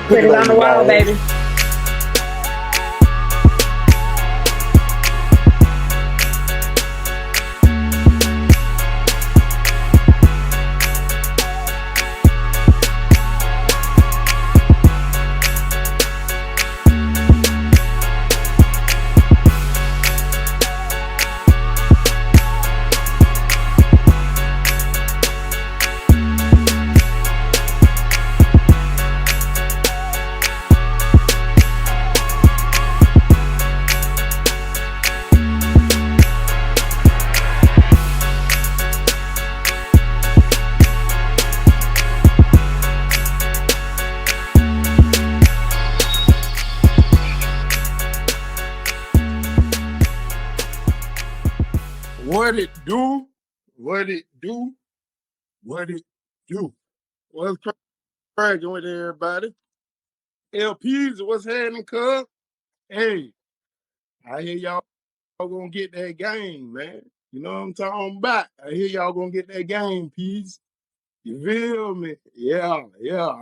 Put it on the wall, baby. What it do? What it do? What it do? What's cracking with everybody? LPs, what's happening, cuz? Hey, I hear y'all gonna get that game, man. You know what I'm talking about? I hear y'all gonna get that game, P's. You feel me? Yeah.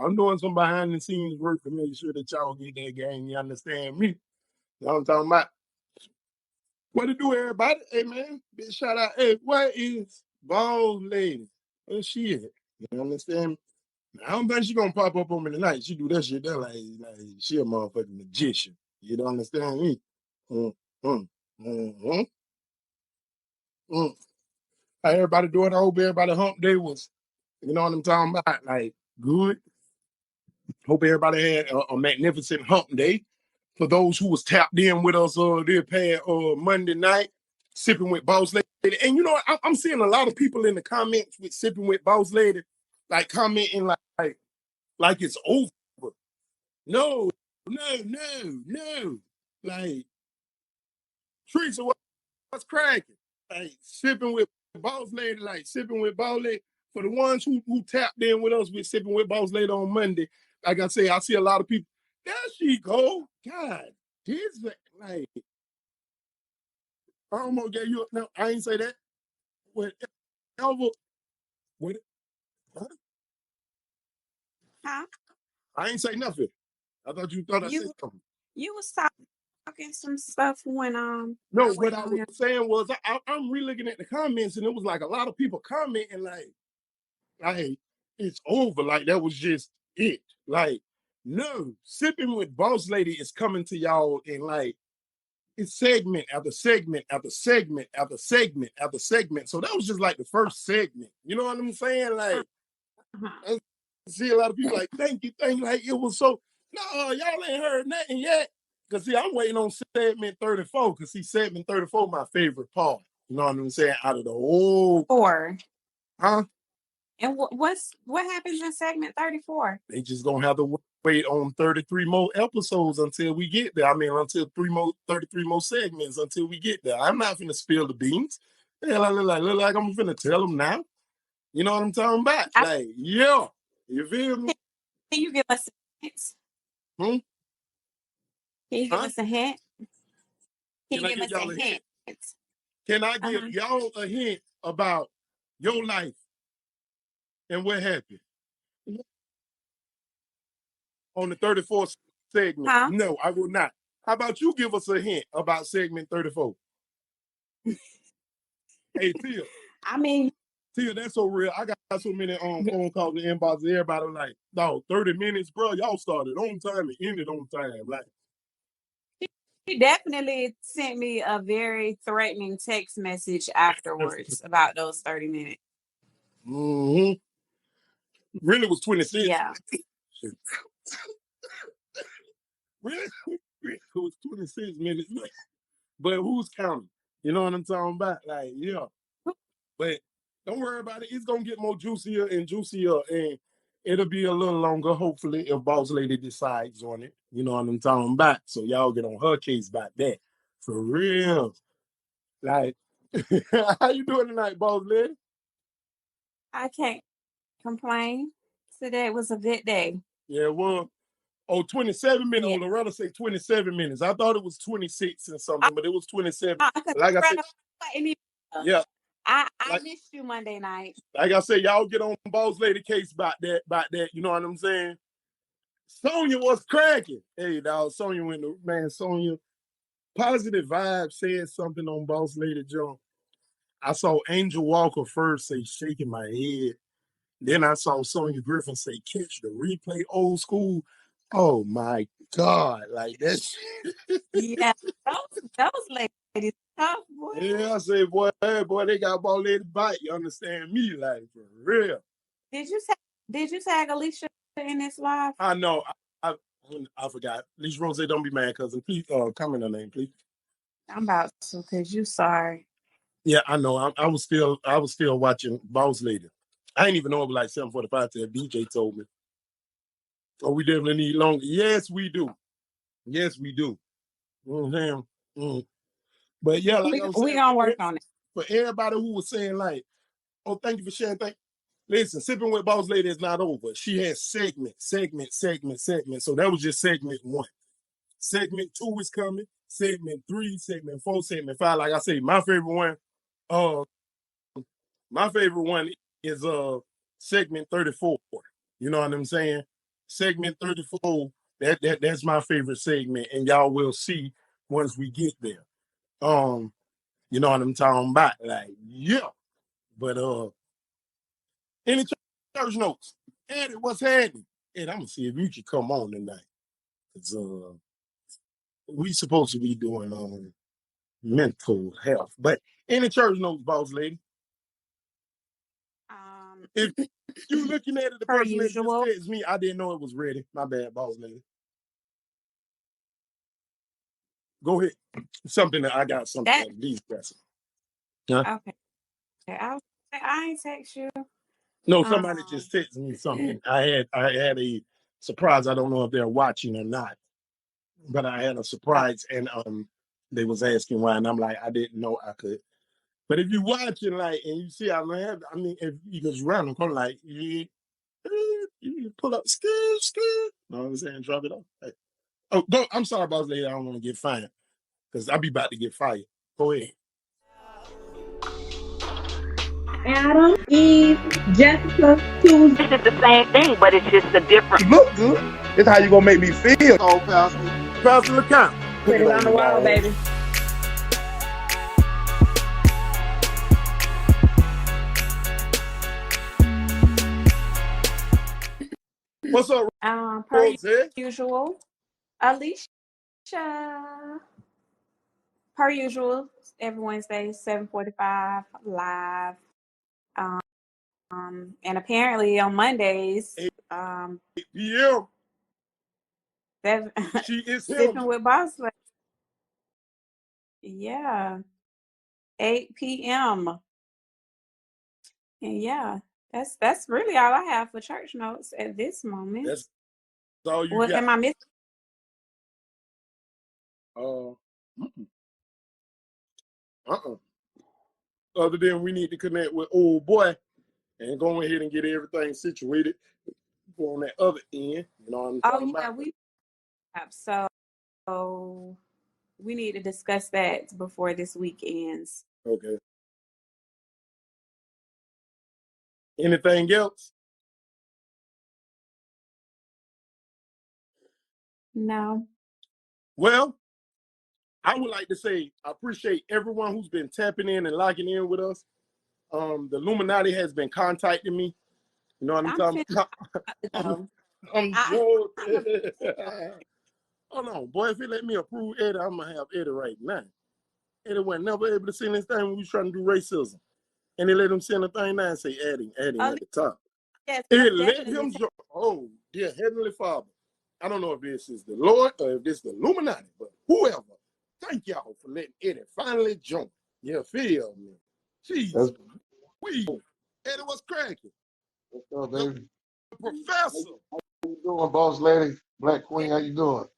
I'm doing some behind the scenes work to make sure that y'all get that game. You understand me? You know what I'm talking about? What it do, everybody? Hey, man, big shout out. Hey, what is Boss Lady? Where's she at? You understand me? I don't think she gonna pop up on me tonight. She do that shit there like she a motherfucking magician. You don't understand me? Mm, mm, mm, mm. How everybody doing? I hope everybody hump day was, you know what I'm talking about? Like, good. Hope everybody had a magnificent hump day. For those who was tapped in with us this past Monday night, sipping with Boss Lady. And you know, I'm seeing a lot of people in the comments with sipping with Boss Lady, like commenting like it's over. No. Like, Teresa, what's cracking? Like, sipping with Boss Lady, like sipping with Boss Lady. For the ones who tapped in with us with sipping with Boss Lady on Monday, like I say, I see a lot of people. There she go. God, this like I almost gave you. No, I ain't say that. Whatever. What? Huh? I ain't say nothing. I thought you thought I said something. You was talking some stuff when No, what I was saying was I'm re-looking at the comments and it was like a lot of people commenting like it's over. Like that was just it. Like, no, sipping with Boss Lady is coming to y'all in like it's segment after segment after segment after segment after segment. So that was just like the first segment. You know what I'm saying? Like, I see a lot of people like, thank you. Like, it was so, no, y'all ain't heard nothing yet. Because, see, I'm waiting on segment 34. Because, see, segment 34 my favorite part. You know what I'm saying? Out of the whole. 4. Huh? And what happens in segment 34? They just going to have to wait on 33 more episodes until we get there. I mean, until 33 more segments until we get there. I'm not going to spill the beans. Hell, I look like I'm going to tell them now. You know what I'm talking about? Like, yeah. You feel me? Can you give us a hint? Can you give us a hint? Can you give us a hint? Can I give y'all a hint about your life and what happened on the 34th segment? Huh? No, I will not. How about you give us a hint about segment 34? Hey, Tia. I mean, Tia, that's so real. I got so many phone calls and inboxes. Everybody was like, no, 30 minutes, bro. Y'all started on time and ended on time. Like, he definitely sent me a very threatening text message afterwards about those 30 minutes. Really was 26. Yeah. Really? It was 26 minutes. But who's counting? You know what I'm talking about? Like, yeah. But don't worry about it. It's going to get more juicier and juicier. And it'll be a little longer, hopefully, if Boss Lady decides on it. You know what I'm talking about? So y'all get on her case about that. For real. Like, how you doing tonight, Boss Lady? I can't complain. Today was a good day. Yeah, well, 27 minutes. Yeah. Or rather say 27 minutes. I thought it was 26 and something, but it was 27. Like I said, yeah. I missed you Monday night. Like I said, y'all get on Boss Lady case about that. You know what I'm saying? Sonya was cracking. Hey, dog, Sonya went to, man, Sonya, Positive Vibe said something on Boss Lady Joe. I saw Angel Walker first say shaking my head. Then I saw Sonya Griffin say catch the replay old school. Oh my God. Like that's Yeah, those ladies tough, boy. yeah, I say, boy, hey, boy, they got Boss Lady bite. You understand me? Like for real. Did you tag Alicia in this live? I know. I forgot. Lisa Rose, don't be mad, cousin. Please comment her name, please. I'm about to, because you sorry. Yeah, I know. I was still watching Boss Lady. I didn't even know it was like 7:45 till DJ told me. Oh, we definitely need longer. Yes, we do. Yes, we do. But yeah, like I was saying, We gonna work on it. For everybody who was saying like, oh, thank you for sharing. Listen, Sipping with Boss Lady is not over. She has segment. So that was just segment 1. Segment 2 is coming. Segment 3, segment 4, segment 5. Like I say, my favorite one is segment 34. You know what I'm saying? Segment 34, that's my favorite segment, and y'all will see once we get there. You know what I'm talking about? Like, yeah. But any church notes? Eddie, what's happening? Ed, I'm gonna see if you can come on tonight. Cause we supposed to be doing mental health. But any church notes, Boss Lady? If you looking at it, the per person usual. that just texted me, I didn't know it was ready. My bad, Boss Lady. Go ahead. Something that I got something to discuss. Huh? Okay. I ain't text you. No, somebody just texted me something. I had a surprise. I don't know if they're watching or not, but I had a surprise, and they was asking why, and I'm like, I didn't know I could. But if you watching, like, and you see, I mean, if you just random, come like, you pull up, skirt. You know what I'm saying? Drop it off. Hey. Oh, go. I'm sorry, Boss Lady. I don't want to get fired because I be about to get fired. Go ahead. Adam, Eve, Jessica, Tuesday. It's the same thing, but it's just a different. You look good. It's how you gonna make me feel. Oh, Pastor LeCount. Put it on the wall, baby. What's up, Per usual, Alicia. Per usual, every Wednesday, 7:45 live. And apparently on Mondays, 8 p.m. She is Sipping with Boss Lady. Yeah, 8 p.m. And yeah, that's really all I have for church notes at this moment. That's all you What got. am I missing? Other than we need to connect with old boy and go ahead and get everything situated on that other end. You know what I'm talking about? We have so we need to discuss that before this week ends. Okay. Anything else? No. Well, I would like to say I appreciate everyone who's been tapping in and locking in with us. The Illuminati has been contacting me. You know what I'm talking about? I'm joking. Hold on, boy. If he let me approve Eddie, I'm gonna have Eddie right now. Eddie was never able to send this thing when we was trying to do racism. And they let him send a thing now and say adding at the top. Yes, It let him oh, dear Heavenly Father. I don't know if this is the Lord or if this is the Illuminati, but whoever, thank y'all for letting Eddie finally join. You feel me? Jesus. Eddie was cracking. What's up, baby? The professor. How you doing, Boss Lady? Black Queen, how you doing?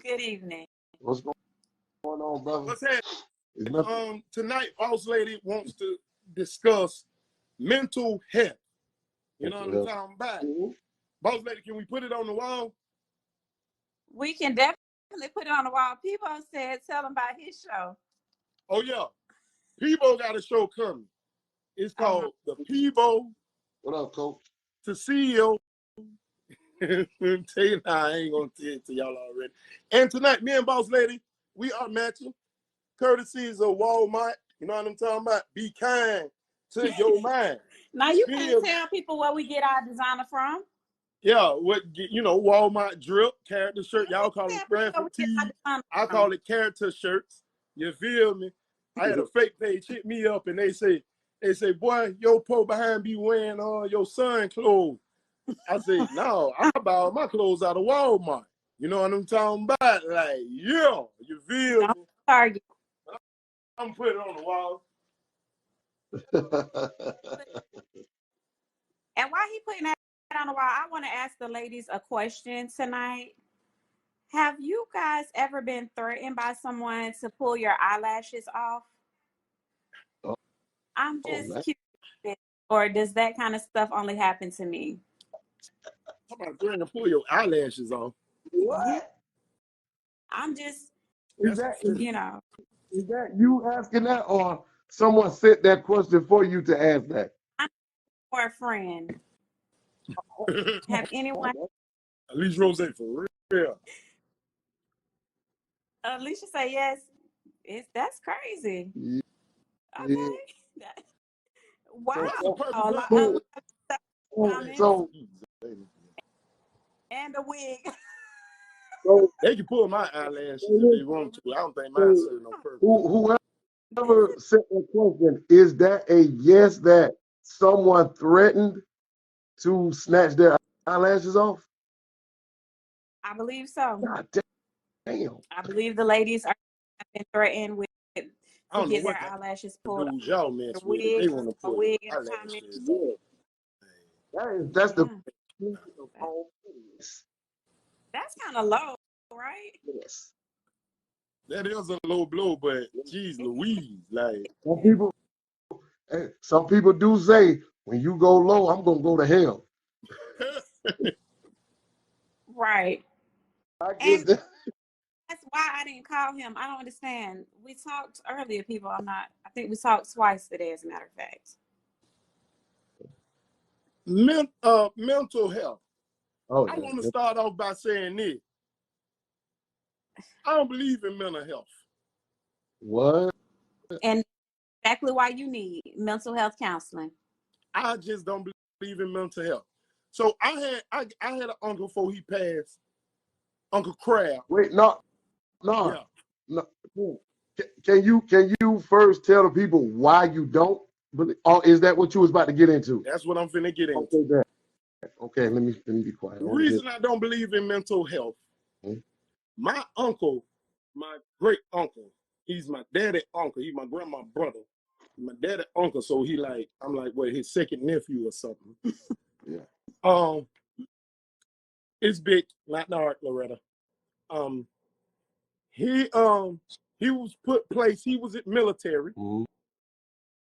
Good evening. What's going on, brother? What's happening? Tonight, Boss Lady wants to discuss mental health. You know what I'm talking about? Boss Lady, can we put it on the wall? We can definitely put it on the wall. People said tell them about his show. Oh, yeah. Peebo got a show coming. It's called the Peebo. What up, Coach? To CEO. Tell you now, I ain't gonna tell it to y'all already. And tonight, me and Boss Lady, we are matching. Courtesies of Walmart. You know what I'm talking about? Be kind to your mind. Now you can't tell people where we get our designer from. Yeah, Walmart drip, character shirt. Y'all call them graphic tees. I call it character shirts. You feel me? I had a fake page hit me up and they say, boy, your po behind be wearing your son clothes. I say, no, I buy all my clothes out of Walmart. You know what I'm talking about? Like, yeah, you feel me? Target. I'm putting it on the wall. And while he putting that on the wall, I want to ask the ladies a question tonight. Have you guys ever been threatened by someone to pull your eyelashes off? I'm just curious. Or does that kind of stuff only happen to me? How about going to pull your eyelashes off? What? I'm just, Is that Is that you asking that, or someone sent that question for you to ask that? I'm for a friend. Have anyone? At least Rose for real. Alicia say yes. That's crazy. Yeah. Okay. Wow. So and a wig. They can pull my eyelashes if they want to. I don't think mine serve no purpose. Whoever sent that question, is that a yes that someone threatened to snatch their eyelashes off? I believe so. God damn. I believe the ladies have been threatened with to get their elashes pulled off. Y'all mess with it. They want to pull wig eyelashes. That's the That's kind of low, right? yes. That is a low blow, but geez Louise, like some people do say, when you go low, I'm gonna go to hell. Right. And that's why I didn't call him. I don't understand. We talked earlier, people. I think we talked twice today, as a matter of fact. Mental health. Oh, I want to start off by saying this. I don't believe in mental health. What? And exactly why you need mental health counseling. I just don't believe in mental health. So I had an uncle before he passed, Uncle Crab. Wait, no. Can you first tell the people why you don't believe? Or is that what you was about to get into? That's what I'm finna get into. Okay, let me be quiet. The reason I don't believe in mental health, my uncle, my great uncle, he's my daddy uncle. He's my grandma's brother. He's my daddy uncle. So I'm like, what, his second nephew or something. Yeah. It's big, not dark, Loretta. He was put place. He was at military. Mm-hmm.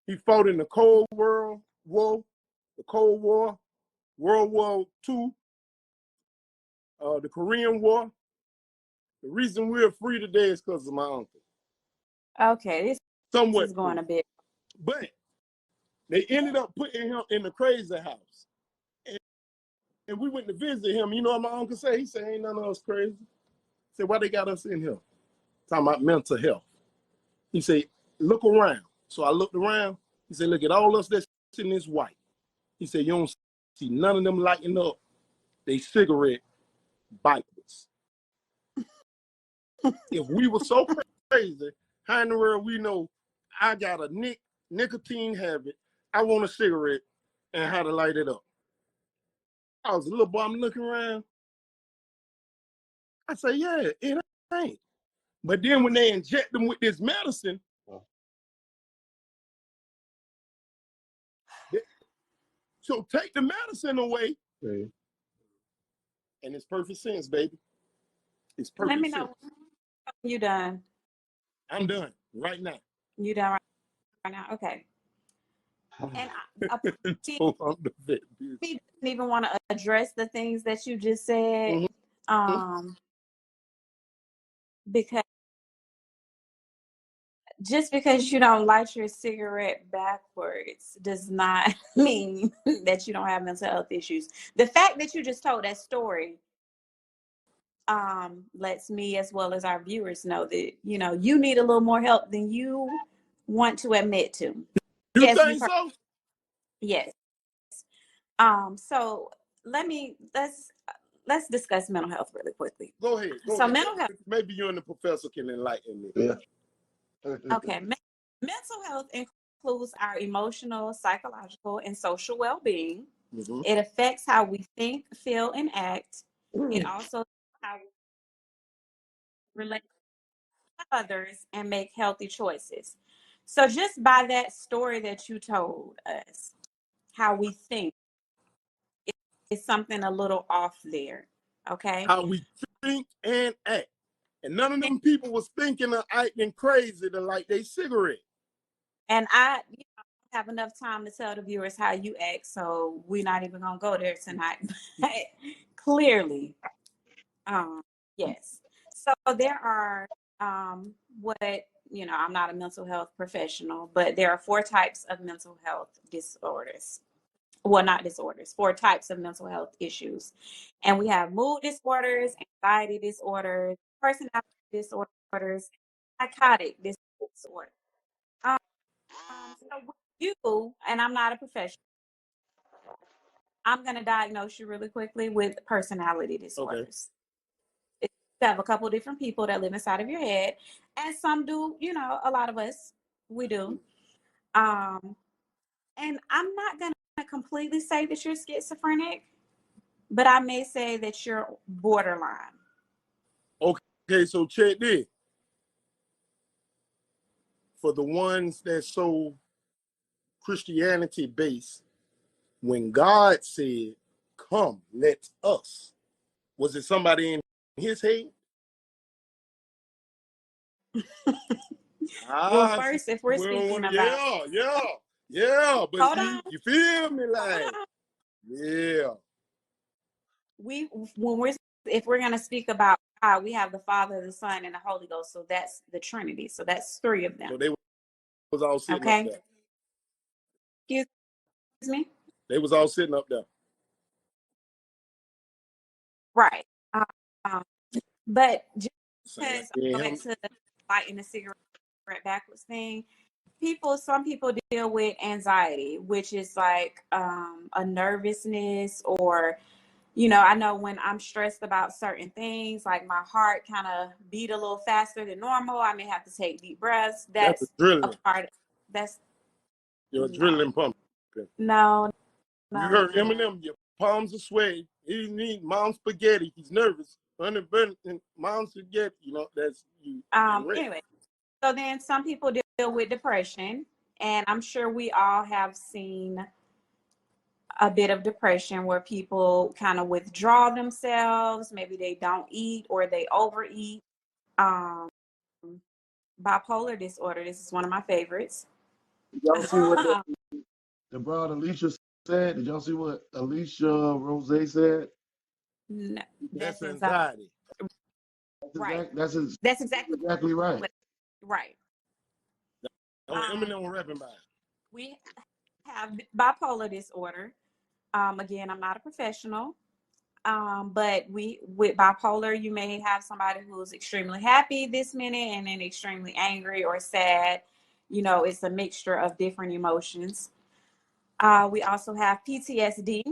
He fought in the Cold War, World War II, the Korean War. The reason we're free today is because of my uncle. Okay, this is going a bit. But they ended up putting him in the crazy house. And we went to visit him. You know what my uncle said? He said, ain't none of us crazy. He said, why they got us in here? Talking about mental health. He said, look around. So I looked around. He said, look at all us that's in this white. He said, you don't see none of them lighting up they cigarette backwards. If we were so crazy, how in the world we know I got a nicotine habit, I want a cigarette, and how to light it up? I was a little boy, I'm looking around. I say, yeah, it ain't. But then when they inject them with this medicine, so take the medicine away, and it's perfect sense, baby. It's perfect sense. Let me know when you done. I'm done right now. You done right now? Okay. And he didn't even want to address the things that you just said, because just because you don't light your cigarette backwards does not mean that you don't have mental health issues. The fact that you just told that story lets me as well as our viewers know that, you know, you need a little more help than you want to admit to. You Yes, think so? yes. So let's discuss mental health really quickly. Go ahead. So mental health. Maybe you and the professor can enlighten me. Yeah. Okay. Mental health includes our emotional, psychological, and social well-being. Mm-hmm. It affects how we think, feel, and act. It also how we relate to others and make healthy choices. So just by that story that you told us, how we think is something a little off there. Okay. How we think and act. And none of them people was thinking or acting crazy to light their cigarette. And I have enough time to tell the viewers how you act, so we're not even gonna go there tonight. But clearly, yes. So there are what I'm not a mental health professional, but there are 4 types of mental health disorders. Well, not disorders, 4 types of mental health issues. And we have mood disorders, anxiety disorders, personality disorders, psychotic disorders. So with you, and I'm not a professional, I'm going to diagnose you really quickly with personality disorders. Okay. You have a couple of different people that live inside of your head, and some do, a lot of us, we do. And I'm not going to completely say that you're schizophrenic, but I may say that you're borderline. Okay, so check this. For the ones that's so Christianity based, when God said, "Come, let us," was it somebody in his head? Well, first, if we're speaking about, yeah, but hold see, on, you feel me, like, yeah. If we're going to speak about God, we have the Father, the Son, and the Holy Ghost. So that's the Trinity. So that's 3 of them. So they was all sitting up there. Excuse me? They was all sitting up there. Right. But just because like, I go back to the lighting the cigarette backwards thing, some people deal with anxiety, which is like a nervousness, or I know when I'm stressed about certain things, like my heart kind of beat a little faster than normal. I may have to take deep breaths. That's adrenaline. a part. That's your adrenaline pumping. No. You heard Eminem. Your palms are sweaty. He need mom's spaghetti. He's nervous. Mom's spaghetti. That's you. Anyway, so then some people deal with depression, and I'm sure we all have seen a bit of depression where people kind of withdraw themselves. Maybe they don't eat or they overeat. Bipolar disorder. This is one of my favorites. Did y'all see what the broad Alicia said? Did y'all see what Alicia Rose said? No, that's anxiety. Right. That's exactly right. Right. Eminem rapping about it. We have bipolar disorder. Again, I'm not a professional. But with bipolar, you may have somebody who's extremely happy this minute and then extremely angry or sad. It's a mixture of different emotions. We also have PTSD,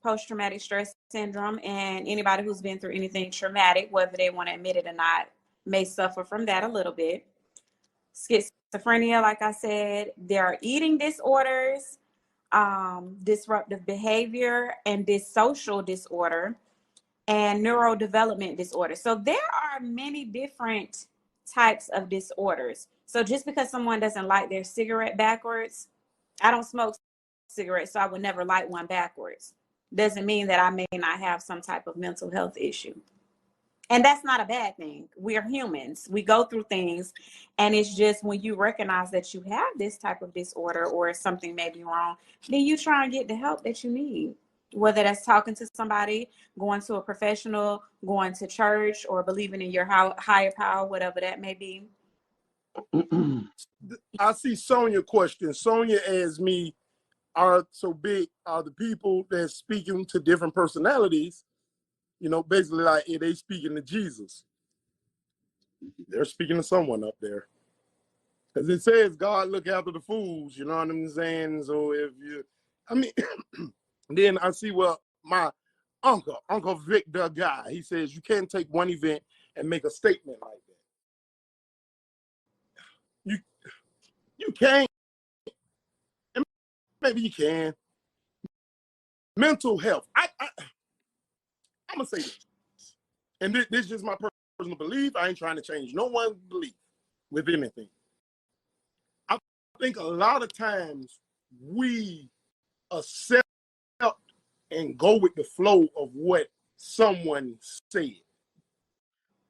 post-traumatic stress syndrome, and anybody who's been through anything traumatic, whether they want to admit it or not, may suffer from that a little bit. Schizophrenia, like I said, there are eating disorders, disruptive behavior, and dissocial disorder, and neurodevelopment disorder. So there are many different types of disorders. So just because someone doesn't light their cigarette backwards, I don't smoke cigarettes, so I would never light one backwards. Doesn't mean that I may not have some type of mental health issue. And that's not a bad thing. We're humans. We go through things. And it's just when you recognize that you have this type of disorder or something may be wrong, then you try and get the help that you need. Whether that's talking to somebody, going to a professional, going to church, or believing in your higher power, whatever that may be. I see Sonia question. Sonia asked me, are the people that's speaking to different personalities, basically like, are they speaking to Jesus? They're speaking to someone up there. Because it says God look after the fools, you know what I'm saying? So then I see, well, my Uncle Vic, the guy, he says you can't take one event and make a statement like that. You can't. Maybe you can. Mental health. I'm going to say this. And this is just my personal belief. I ain't trying to change no one's belief with anything. I think a lot of times we accept and go with the flow of what someone said.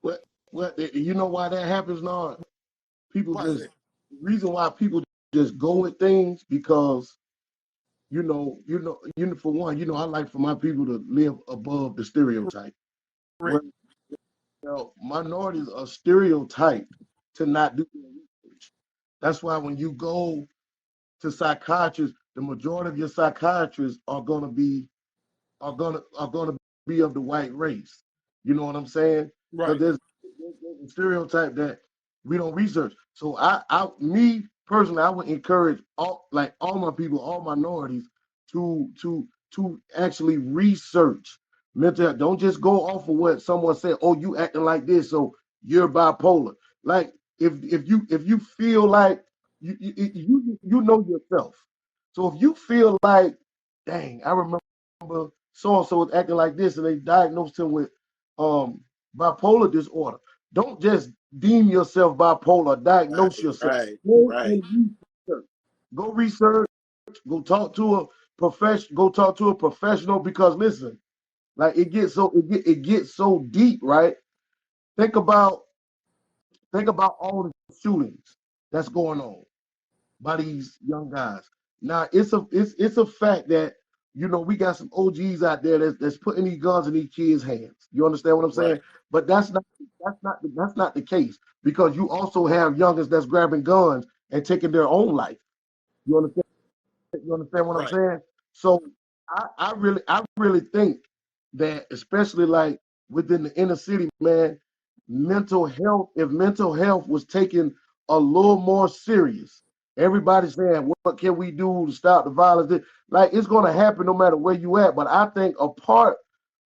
Well, you know why that happens, now? The reason why people just go with things because for one, I like for my people to live above the stereotype. Right. Well, minorities are stereotyped to not do their research. That's why when you go to psychiatrists, the majority of your psychiatrists are gonna be of the white race. You know what I'm saying? Right. There's a stereotype that we don't research. So me personally, I would encourage all my people, all minorities, to actually research mental health. Don't just go off of what someone said. Oh, you acting like this, so you're bipolar. Like if you feel like you know yourself. So if you feel like, dang, I remember so and so was acting like this, and they diagnosed him with bipolar disorder. Don't just deem yourself bipolar. Diagnose yourself. Right. Go research. Go talk to a professional. Because listen, like it gets so deep, right? Think about all the shootings that's going on by these young guys. Now it's a fact that we got some OGs out there that's putting these guns in these kids' hands. You understand what I'm saying? Right. But that's not the case, because you also have youngers that's grabbing guns and taking their own life. You understand? You understand what I'm saying? So I really think that, especially like within the inner city, man, if mental health was taken a little more serious, everybody's saying, what can we do to stop the violence? Like, it's going to happen no matter where you at. But I think a part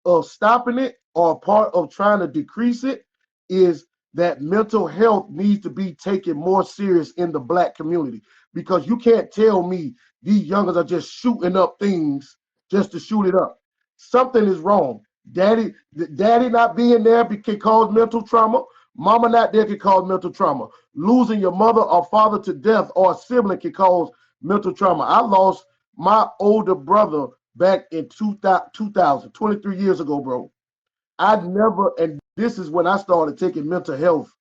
of stopping it, or a part of trying to decrease it, is that mental health needs to be taken more serious in the Black community. Because you can't tell me these youngers are just shooting up things just to shoot it up. Something is wrong. Daddy not being there can cause mental trauma. Mama not there can cause mental trauma. Losing your mother or father to death or a sibling can cause mental trauma. I lost my older brother back in 2000, 23 years ago, bro. And this is when I started taking mental health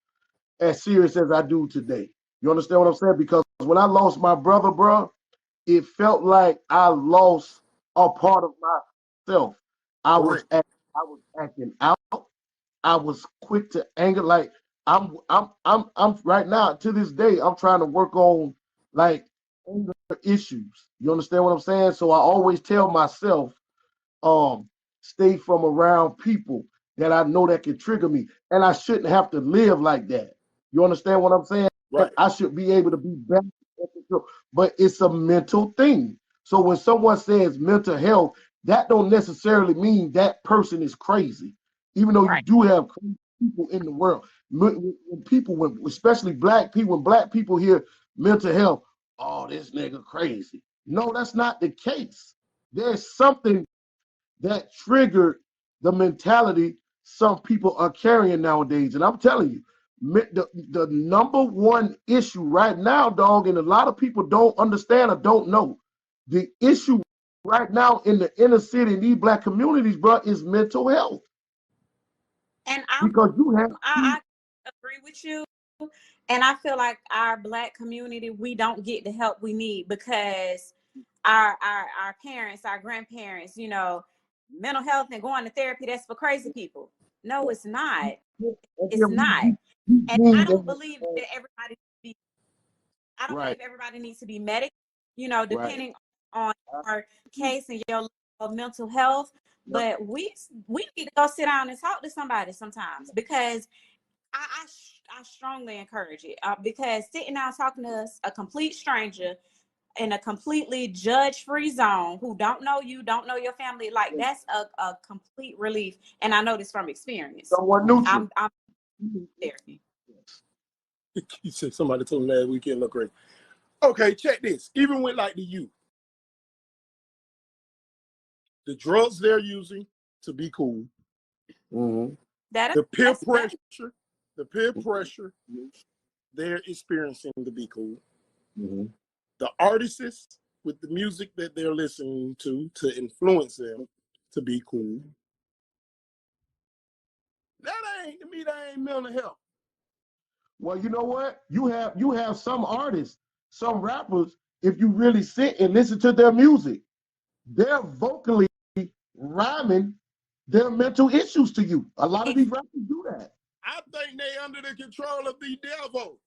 as serious as I do today. You understand what I'm saying? Because when I lost my brother, bro, it felt like I lost a part of myself. I was acting out. I was quick to anger. Like I'm right now, to this day, I'm trying to work on like anger issues. You understand what I'm saying? So I always tell myself, stay from around people that I know that can trigger me. And I shouldn't have to live like that. You understand what I'm saying? Right. I should be able to be better. But it's a mental thing. So when someone says mental health, that don't necessarily mean that person is crazy. Even though you do have crazy people in the world. Especially Black people, when Black people hear mental health, oh, this nigga crazy. No, that's not the case. There's something that triggered the mentality some people are carrying nowadays. And I'm telling you, the number one issue right now, dog, and a lot of people don't understand or don't know, the issue right now in the inner city, in these Black communities, bro, is mental health. And I agree with you. And I feel like our Black community, we don't get the help we need, because our parents, our grandparents, mental health and going to therapy, that's for crazy people. No, it's not. It's not. And I don't believe that everybody should be I don't Right. believe everybody needs to be medicated, you know, depending on your case and your level of mental health. But we need to go sit down and talk to somebody sometimes, because I strongly encourage it, because sitting down talking to a complete stranger in a completely judge-free zone who don't know you, don't know your family, like that's a complete relief. And I know this from experience. Someone neutral. I'm there. You said somebody told me last weekend look great. Okay, check this. Even with like the youth, the drugs they're using to be cool, the peer pressure they're experiencing to be cool, the artists with the music that they're listening to influence them to be cool. That ain't mental health. Well, you know what? You have some artists, some rappers, if you really sit and listen to their music, they're vocally rhyming their mental issues to you. A lot of these rappers do that. I think they under the control of the devil.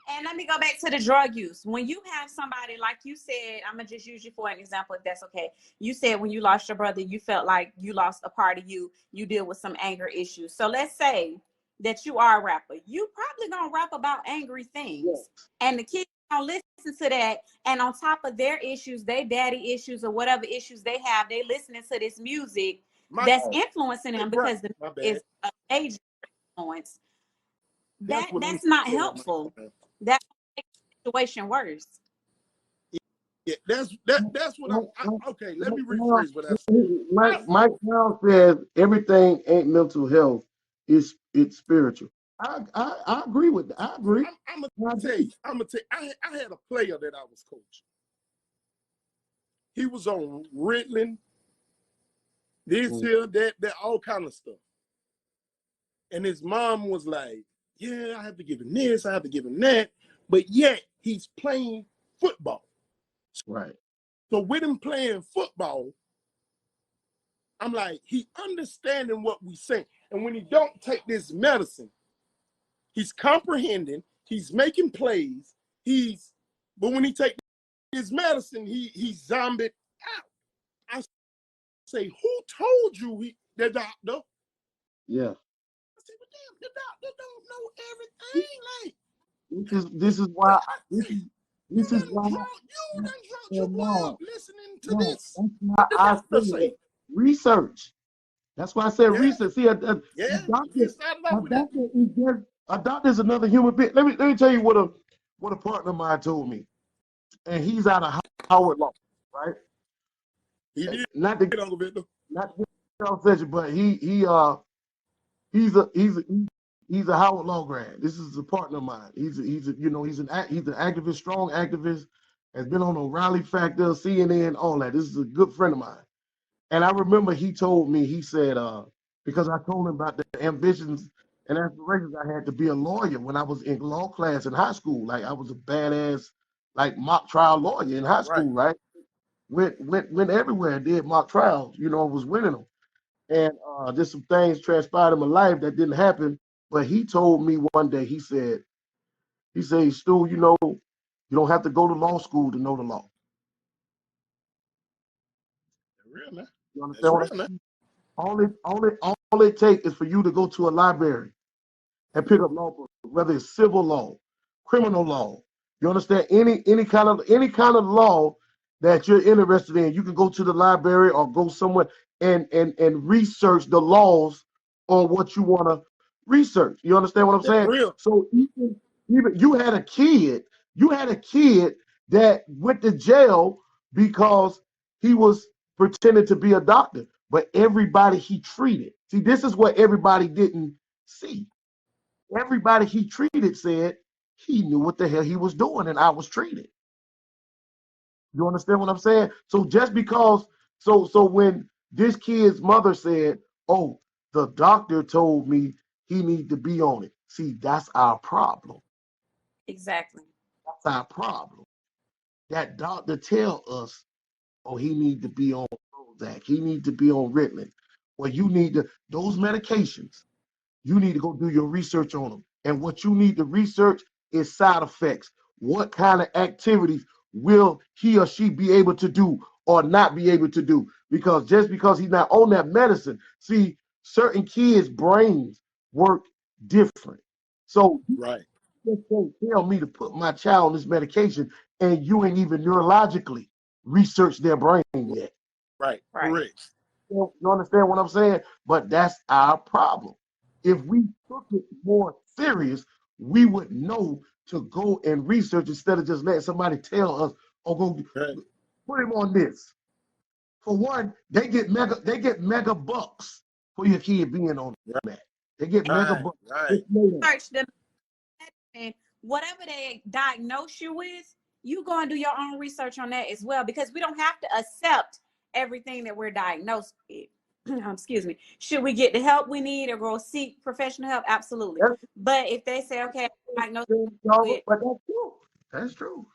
And let me go back to the drug use. When you have somebody, like you said, I'm going to just use you for an example, if that's okay. You said when you lost your brother, you felt like you lost a part of you. You deal with some anger issues. So let's say that you are a rapper. You probably going to rap about angry things. And the kids don't listen to that. And on top of their issues, their daddy issues or whatever issues they have, they listening to this music that's influencing them, because the is a major influence. That's not helpful. That makes the situation worse. Yeah, that's what I'm okay. Let me rephrase what I said. Mike Brown says everything ain't mental health, it's spiritual. I agree with that. I agree. I'm gonna tell you. I had a player that I was coaching. He was on Ritalin, this here, that, all kind of stuff. And his mom was like, yeah, I have to give him this, I have to give him that. But yet he's playing football. Right. So with him playing football, I'm like, he understanding what we saying. And when he don't take this medicine, he's comprehending, he's making plays, but when he take his medicine, he's zombied out. I say, who told you the doctor? Yeah. I said, well, damn, the doctor don't know everything. Like, this is why you done drunk your boy up listening to this. That's why I said research. That's why I said research. See, a doctor is another human being. Let me tell you what a partner of mine told me, and he's out of Howard Law, right? He did. Not to but he's a Howard Law grad. This is a partner of mine. He's an activist, strong activist, has been on O'Reilly Factor, CNN, all that. This is a good friend of mine. And I remember he told me, he said, because I told him about the ambitions and aspirations I had to be a lawyer when I was in law class in high school. Like I was a badass, like mock trial lawyer in high school, right? Went everywhere, did mock trials, was winning them. And just some things transpired in my life that didn't happen. But he told me one day, he said, Stu, you don't have to go to law school to know the law. Real, man. You understand what I'm saying? All it takes is for you to go to a library and pick up law books, whether it's civil law, criminal law. You understand? Any kind of law that you're interested in, you can go to the library or go somewhere and research the laws on what you want to research. You understand what I'm saying? Real. So even you had a kid that went to jail because he was pretending to be a doctor, but everybody he treated. See, this is what everybody didn't see. Everybody he treated said he knew what the hell he was doing, and I was treated. You understand what I'm saying? So just because, so when this kid's mother said, "Oh, the doctor told me he need to be on it," see, that's our problem. Exactly. That's our problem. That doctor tell us, "Oh, he need to be on Prozac. He need to be on Ritalin." Well, you need those medications. You need to go do your research on them. And what you need to research is side effects. What kind of activities will he or she be able to do or not be able to do? Because just because he's not on that medicine, see, certain kids' brains work different. So Right. you just can't tell me to put my child on this medication and you ain't even neurologically researched their brain yet. Right. Right. Correct. You understand what I'm saying? But that's our problem. If we took it more serious, we would know to go and research instead of just letting somebody tell us, "Oh, go Right. put him on this." For one, they get mega bucks for your kid being on that. They get mega Right. bucks. Right. Search them, and whatever they diagnose you with, you go and do your own research on that as well, because we don't have to accept everything that we're diagnosed with. Excuse me. Should we get the help we need or go seek professional help? Absolutely. But if they say, okay, I'm diagnosed with, But that's true. That's true.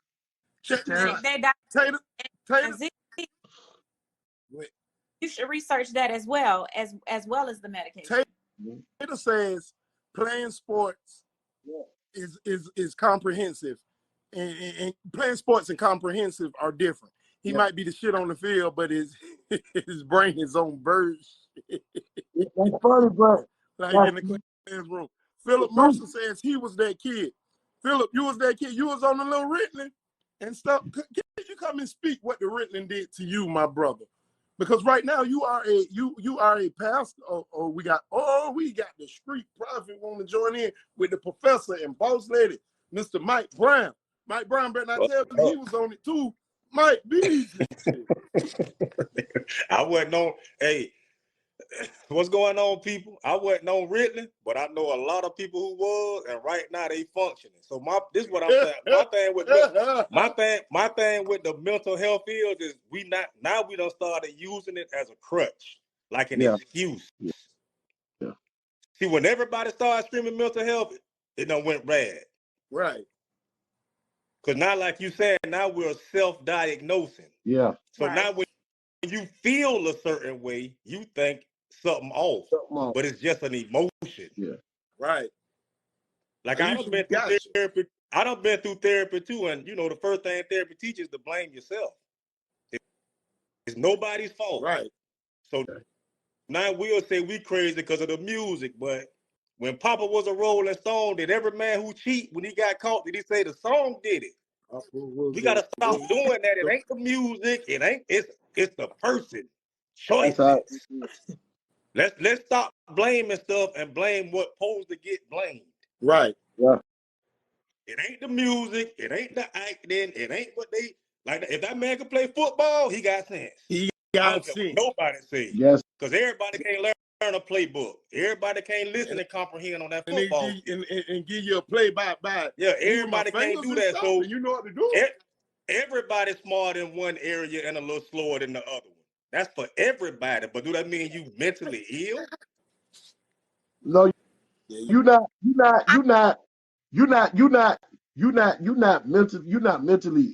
Check this out. they Taylor. diagnose, you should research that as well as the medication. Taylor says playing sports is comprehensive, and playing sports and comprehensive are different. He might be the shit on the field, but his brain is on verge. That's funny, but Like in the classroom. Philip Mercer says he was that kid. Philip, you was that kid. You was on the little Ritalin and stuff. Can you come and speak what the Ritalin did to you, my brother? Because right now you are a pastor, or we got the street prophet want to join in with the professor and boss lady, Mr. Mike Brown. Mike Brown better not tell me he was on it too. Mike Beasley. I wasn't on. Hey, what's going on, people? I wasn't on Ritalin, but I know a lot of people who was, and right now they functioning. So this is what I'm saying. My thing with the mental health field is we done started using it as a crutch, like an excuse. Yeah. See, when everybody started screaming mental health, it done went bad. Right. Because now, like you said, now we're self-diagnosing. Yeah. So now when you feel a certain way, you think something off, but it's just an emotion. Yeah. Right. Like I done been through therapy. I done been through therapy too, and you know the first thing therapy teaches is to blame yourself. It's nobody's fault. Right. So now we'll say we crazy because of the music, but when Papa was a Rolling Stone, did every man who cheat when he got caught, did he say the song did it? We gotta stop doing that. It ain't the music. It's the person. Choices. Let's stop blaming stuff and blame what's supposed to get blamed. Right. Yeah. It ain't the music. It ain't the acting. It ain't what they like. If that man can play football, he got sense. He got sense. Nobody say. Yes. Because everybody can't learn a playbook. Everybody can't listen and comprehend on that football. And give you a play-by. Yeah, everybody can't do that. So you know what to do. Everybody's smart in one area and a little slower than the other one. That's for everybody. But do that mean you mentally ill? No, you're not mentally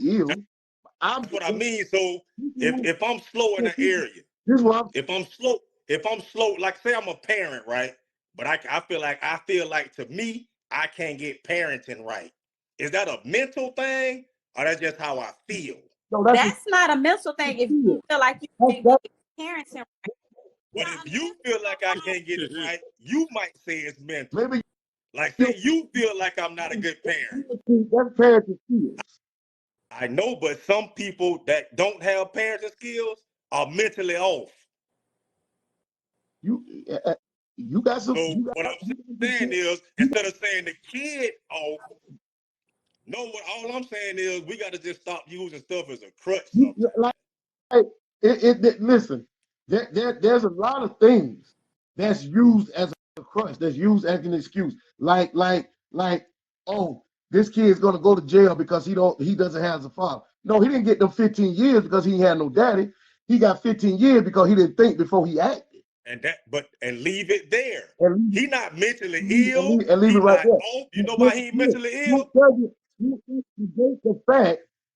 ill. That's what I mean. So if I'm slow in an area, if I'm slow, like say I'm a parent, right? But I feel like to me, I can't get parenting right. Is that a mental thing or that's just how I feel? No, that's not a mental thing. If you feel like you can't get parenting right. But if you feel like I can't get it right, you might say it's mental. Maybe like say you feel like I'm not a good parent. That's parenting skills. I know, but some people that don't have parenting skills are mentally off. You got some. So what I'm saying is, instead of saying the kid off, all I'm saying is we got to just stop using stuff as a crutch. Listen, there's a lot of things that's used as a crutch, that's used as an excuse. Like, oh, this kid's gonna go to jail because he doesn't have a father. No, he didn't get them 15 years because he had no daddy. He got 15 years because he didn't think before he acted. And leave it there. He not mentally ill. And leave it right there. You know why he mentally ill?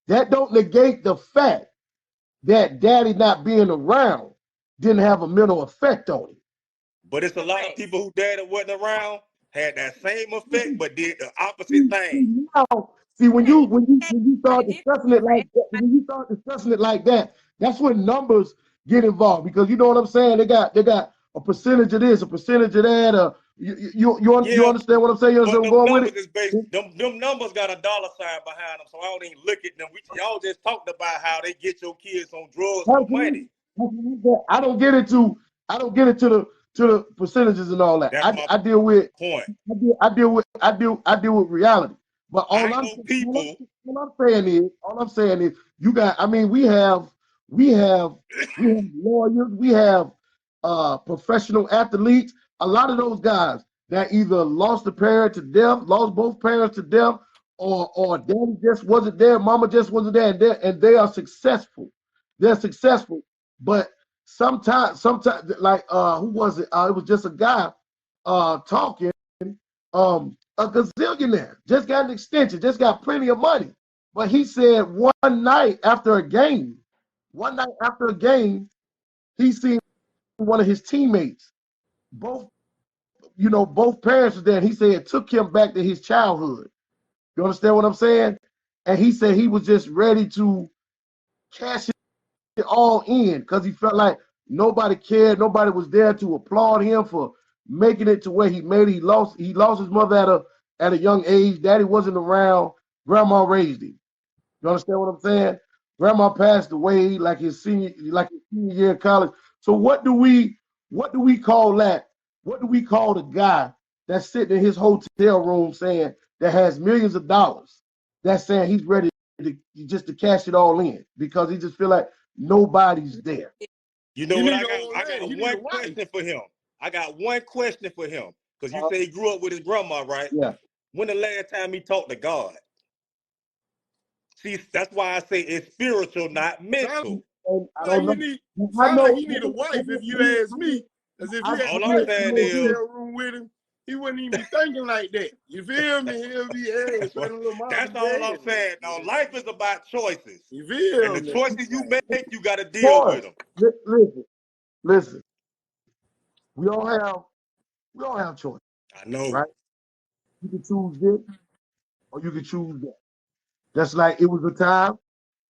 That don't negate the fact that daddy not being around didn't have a mental effect on him. But it's a lot of people who daddy wasn't around had that same effect, but did the opposite thing. See, when you start discussing it like that, that's when numbers get involved, because you know what I'm saying. They got a percentage of this, a percentage of that. You understand what I'm saying? You understand But where I'm going numbers with it? is based. Them numbers got a dollar sign behind them, so I don't even look at them. Y'all just talked about how they get your kids on drugs for money. I don't get into the percentages and all that. That's my I deal with point. I deal with reality. But all I'm saying is you got. I mean, we have lawyers, we have professional athletes. A lot of those guys that either lost a parent to death, lost both parents to death, or daddy just wasn't there, mama just wasn't there, and they are successful. They're successful, but sometimes, like who was it? It was just a guy talking. A gazillionaire just got an extension, just got plenty of money. But he said one night after a game, he seen one of his teammates. Both parents were there. And he said it took him back to his childhood. You understand what I'm saying? And he said he was just ready to cash it all in because he felt like nobody cared, nobody was there to applaud him for making it to where he made it. He lost his mother at a young age. Daddy wasn't around. Grandma raised him. You understand what I'm saying? Grandma passed away like his senior year in college. So what do we call that? What do we call the guy that's sitting in his hotel room saying that has millions of dollars, that's saying he's ready to cash it all in because he just feel like nobody's there? You know what? I got one question for him. I got one question for him because you say he grew up with his grandma, right? Yeah. When the last time he talked to God? See, that's why I say it's spiritual, not mental. I don't know. Sound like he need a wife, if you ask me. Because if you had a hotel room with him, he wouldn't even be thinking like that. You feel me? He'll be that's all I'm saying. Now, life is about choices. You feel and me? The choices you make, you got to deal with them. Listen. We all have choice. I know. Right? You can choose this or you can choose that. Just like it was a time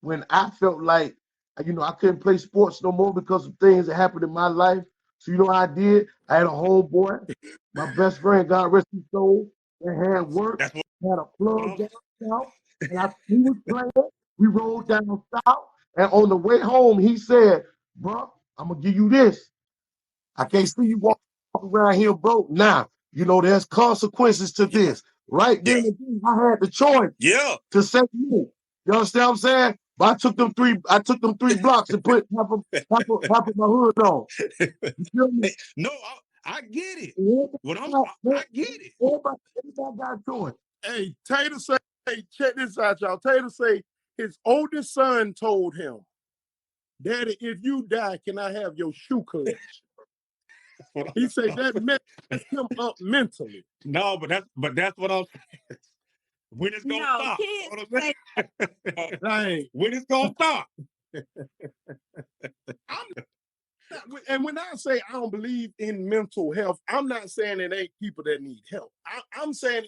when I felt like, I couldn't play sports no more because of things that happened in my life. So you know what I did? I had a homeboy, my best friend, God rest his soul, that had work, had a plug down south, and he was playing. We rode down south, and on the way home, he said, "Bro, I'm gonna give you this. I can't see you walk around here broke. Now, there's consequences to this." Right then and then, I had the choice to say no. You understand what I'm saying? But I took them 3 blocks and put half of my hood on. You feel me? No, I get it. I get it. Everybody got a choice. Hey, Tater say, check this out, y'all. Tater say his oldest son told him, "Daddy, if you die, can I have your shoe collection?" He said that messed him up mentally. No, but that's what I'm saying. When it's gonna stop? When it's gonna stop? And when I say I don't believe in mental health, I'm not saying it ain't people that need help. I'm saying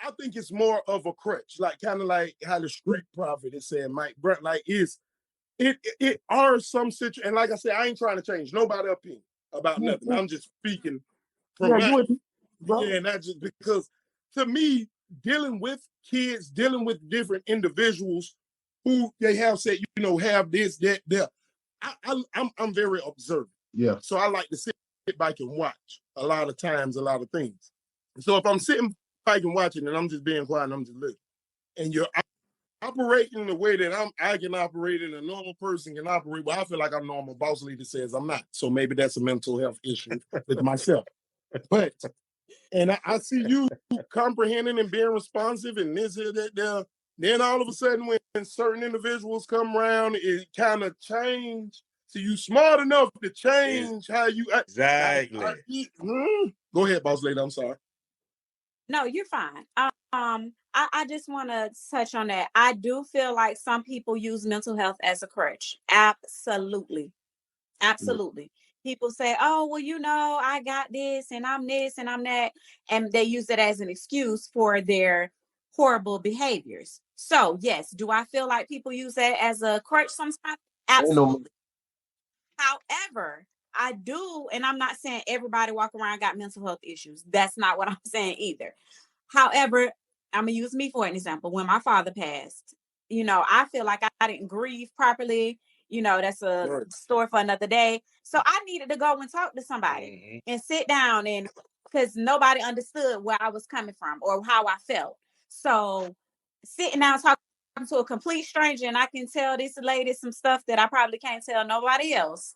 I think it's more of a crutch, like kind of like how the street prophet is saying, Mike Brent, like it are some situations, and like I said, I ain't trying to change nobody's opinion about nothing. I'm just speaking from and that's just because to me, dealing with kids, dealing with different individuals who they have said, have this, that, there. I'm very observant. Yeah. So I like to sit back and watch a lot of times, a lot of things. So if I'm sitting back and watching and I'm just being quiet and I'm just listening, and you're operating the way that I can operate and a normal person can operate, well, I feel like I'm normal. Boss leader says I'm not. So maybe that's a mental health issue with myself. But, and I see you comprehending and being responsive and this, that, there. Then all of a sudden, when certain individuals come around, it kind of change. So you smart enough to change how you exactly. Go ahead, boss lady. I'm sorry. No, you're fine. I just want to touch on that. I do feel like some people use mental health as a crutch. Absolutely. people say, oh, well, I got this and I'm this and I'm that. And they use it as an excuse for their horrible behaviors. So, yes, do I feel like people use that as a crutch sometimes? Absolutely. However, I do, and I'm not saying everybody walk around got mental health issues. That's not what I'm saying either. However, I'm gonna use me for an example. When my father passed, I feel like I didn't grieve properly. That's a story for another day. So I needed to go and talk to somebody and sit down, and because nobody understood where I was coming from or how I felt. So sitting down talking to a complete stranger, and I can tell this lady some stuff that I probably can't tell nobody else.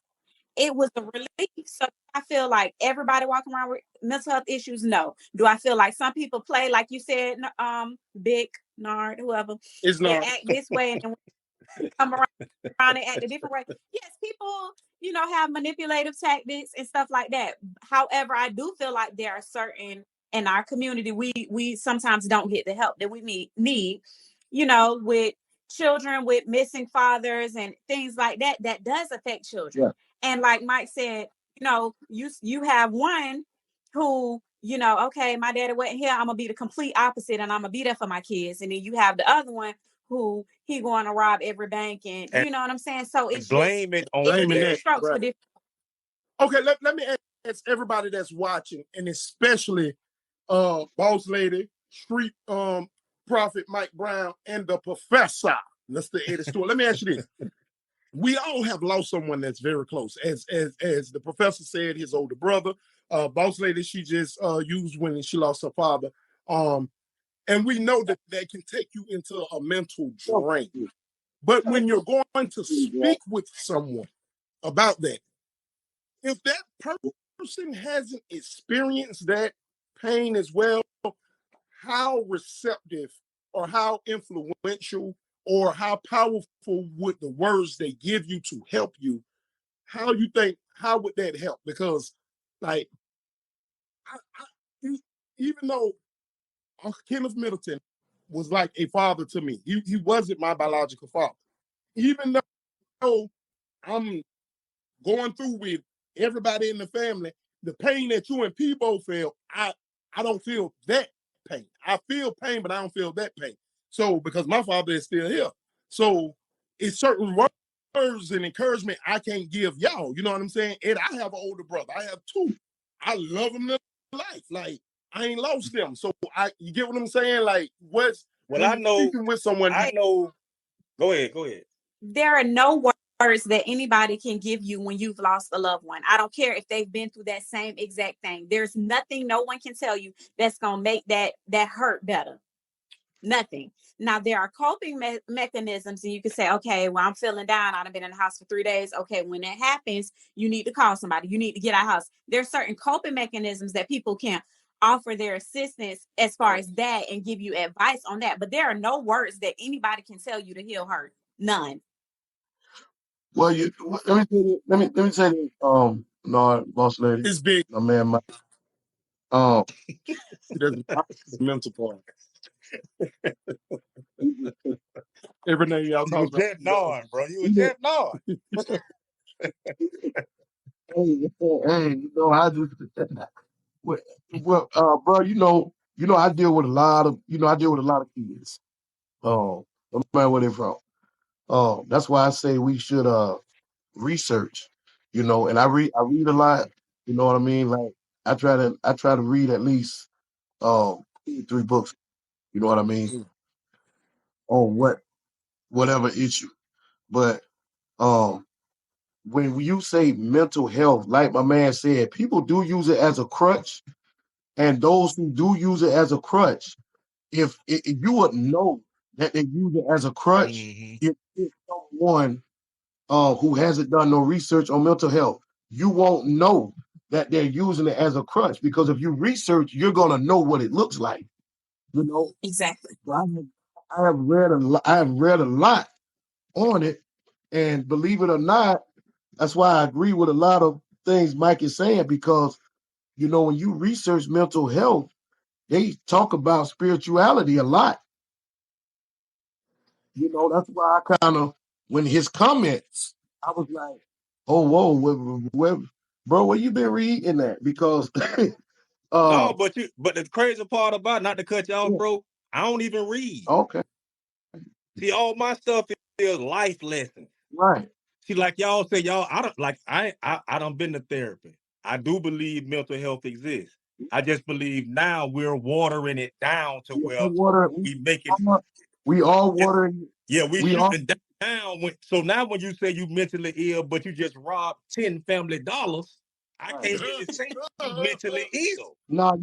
It was a relief. So I feel like everybody walking around with mental health issues. No. Do I feel like some people play, like you said, Big Nard, whoever, It's they not. act this way and come around and act a different way? Yes, people, have manipulative tactics and stuff like that. However, I do feel like there are certain in our community we sometimes don't get the help that we need, with children with missing fathers and things like that. That does affect children. Yeah. And like Mike said, you have one who, okay, my daddy wasn't here, I'm gonna be the complete opposite and I'm gonna be there for my kids. And then you have the other one who he going to rob every bank, and you know what I'm saying? So it's blame just it on different strokes for different. Okay, let me ask everybody that's watching, and especially Boss Lady, Street Prophet Mike Brown, and the Professor, Mr. Eddie Stewart. Let me ask you this. We all have lost someone that's very close. As the professor said, his older brother. Boss Lady, she just used when she lost her father. And we know that can take you into a mental drain. But when you're going to speak with someone about that, if that person hasn't experienced that pain as well, how receptive or how influential or how powerful would the words they give you to help you? How would that help? Because like, even though Kenneth Middleton was like a father to me, he wasn't my biological father. Even though I'm going through with everybody in the family, the pain that you and Peebo feel, I don't feel that pain. I feel pain, but I don't feel that pain. So because my father is still here. So it's certain words and encouragement I can't give y'all. You know what I'm saying? And I have an older brother. I have two. I love them to life. Like, I ain't lost them. So you get what I'm saying? Like, I know speaking with someone. I know. Go ahead. There are no words that anybody can give you when you've lost a loved one. I don't care if they've been through that same exact thing. There's nothing no one can tell you that's going to make that hurt better. Nothing. Now, there are coping mechanisms, and you can say, okay, well, I'm feeling down. I've been in the house for 3 days. Okay, when that happens, you need to call somebody. You need to get out of the house. There's certain coping mechanisms that people can offer their assistance as far as that and give you advice on that. But there are no words that anybody can tell you to heal hurt. None. Well, let me say this, no, Boss Lady. It's big. My man, Mike. There's mental part. Every name y'all call Jeff Nard, bro. You were Jeff Nard. Hey, I just well, bro, I deal with a lot of kids. No matter where they're from. That's why I say we should research, and I read a lot, you know what I mean? Like I try to read at least 3 books, you know what I mean, on whatever issue. But when you say mental health, like my man said, people do use it as a crutch, and those who do use it as a crutch, if you would know that they use it as a crutch, if it's someone who hasn't done no research on mental health, you won't know that they're using it as a crutch, because if you research, you're gonna know what it looks like. Exactly. I have read a lot on it, and believe it or not, that's why I agree with a lot of things Mike is saying, because when you research mental health, they talk about spirituality a lot. That's why I kind of, when his comments, I was like, oh, whoa, Bro, where you been reading that? Because No, but the crazy part about, not to cut you off, bro, I don't even read. Okay. See, all my stuff is life lessons. Right. See, like y'all say, I don't been to therapy. I do believe mental health exists. I just believe now we're watering it down to where we make it. We all watering. Yeah, we all shooting down. So now when you say you mentally ill, but you just robbed 10 family dollars, I can't really say you mentally ill. No,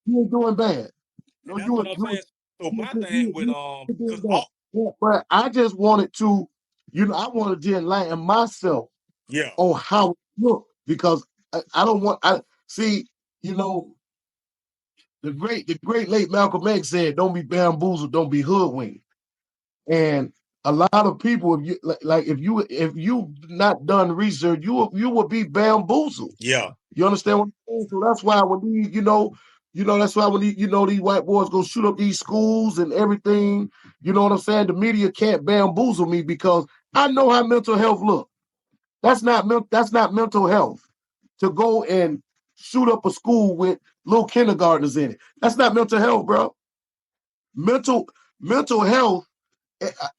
you're doing bad. No, And that's what I'm saying. So my thing with but I just wanted to, I wanted to enlighten myself on how it look, because I don't want. I see, the great late Malcolm X said, "Don't be bamboozled, don't be hoodwinked." And a lot of people, if you if you not done research, you will be bamboozled. Yeah. You understand what I'm saying? So that's why when that's why when these white boys go shoot up these schools and everything, you know what I'm saying? The media can't bamboozle me, because I know how mental health look. That's not mental health to go and shoot up a school with little kindergartners in it. That's not mental health, bro. Mental health,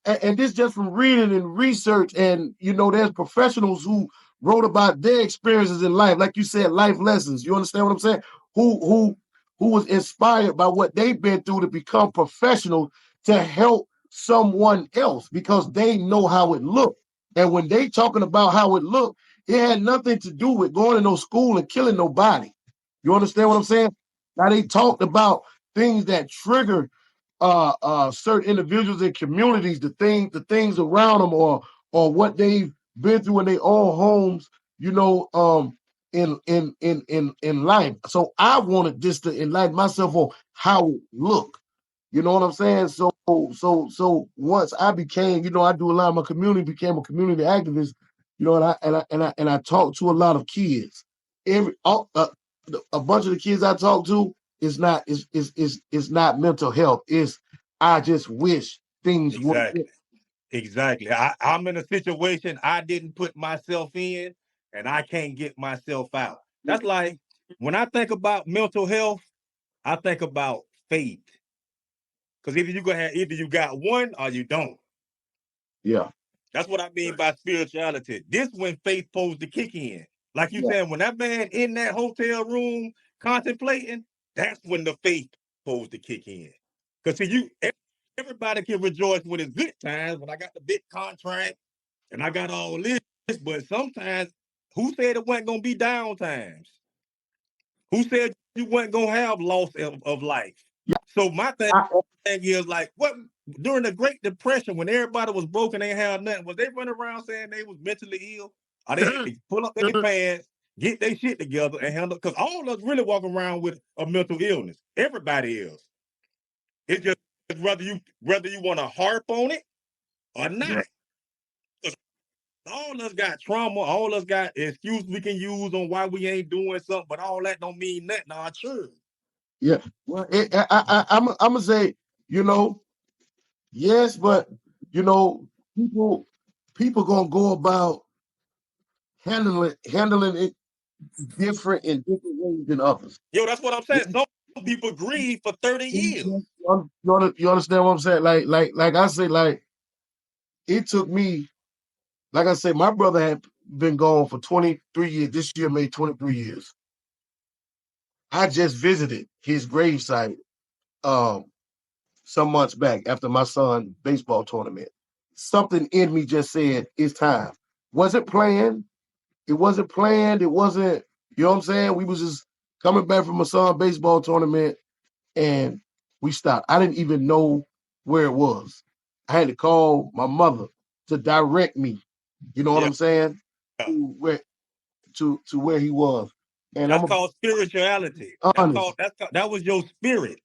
and this just from reading and research, and there's professionals who wrote about their experiences in life, like you said, life lessons. You understand what I'm saying? Who was inspired by what they've been through to become professionals to help someone else, because they know how it looked. And when they talking about how it looked, it had nothing to do with going to no school and killing nobody. You understand what I'm saying? Now, they talked about things that trigger certain individuals and communities, the things around them, or what they've been through in their own homes, in life. So I wanted just to enlighten myself on how it look. You know what I'm saying? So once I became, I do a lot of my community, became a community activist, and I talk to a lot of kids. A bunch of the kids I talk to is not mental health. I just wish things would. Exactly. I'm in a situation I didn't put myself in, and I can't get myself out. That's like, when I think about mental health, I think about faith. Because either you got one or you don't. Yeah. That's what I mean by spirituality. This when faith supposed to kick in. Like you saying, when that man in that hotel room contemplating, that's when the faith supposed to kick in. Because see, everybody can rejoice when it's good times, when I got the big contract and I got all this, but sometimes, who said it wasn't gonna be down times? Who said you wasn't gonna have loss of life? So my thing is, like, what during the Great Depression, when everybody was broken, they had nothing, was they running around saying they was mentally ill? Or they had to pull up their pants, get their shit together, and handle? Because all of us really walk around with a mental illness. Everybody is. It's just whether you want to harp on it or not. All of us got trauma. All of us got excuse we can use on why we ain't doing something, but all that don't mean nothing. Nah, true. Yeah. Well, I'm gonna say, yes, but people gonna go about handling it different in different ways than others. Yo, that's what I'm saying. Some people grieve for 30 years. You understand what I'm saying? Like I say, like, it took me, like I say, my brother had been gone for 23 years. This year made 23 years. I just visited his gravesite some months back after my son's baseball tournament. Something in me just said, it's time. Wasn't planned. It wasn't planned. It wasn't, you know what I'm saying? We was just coming back from my son's baseball tournament, and we stopped. I didn't even know where it was. I had to call my mother to direct me. You know what I'm saying? To where he was. And that's called spirituality. That was your spirit.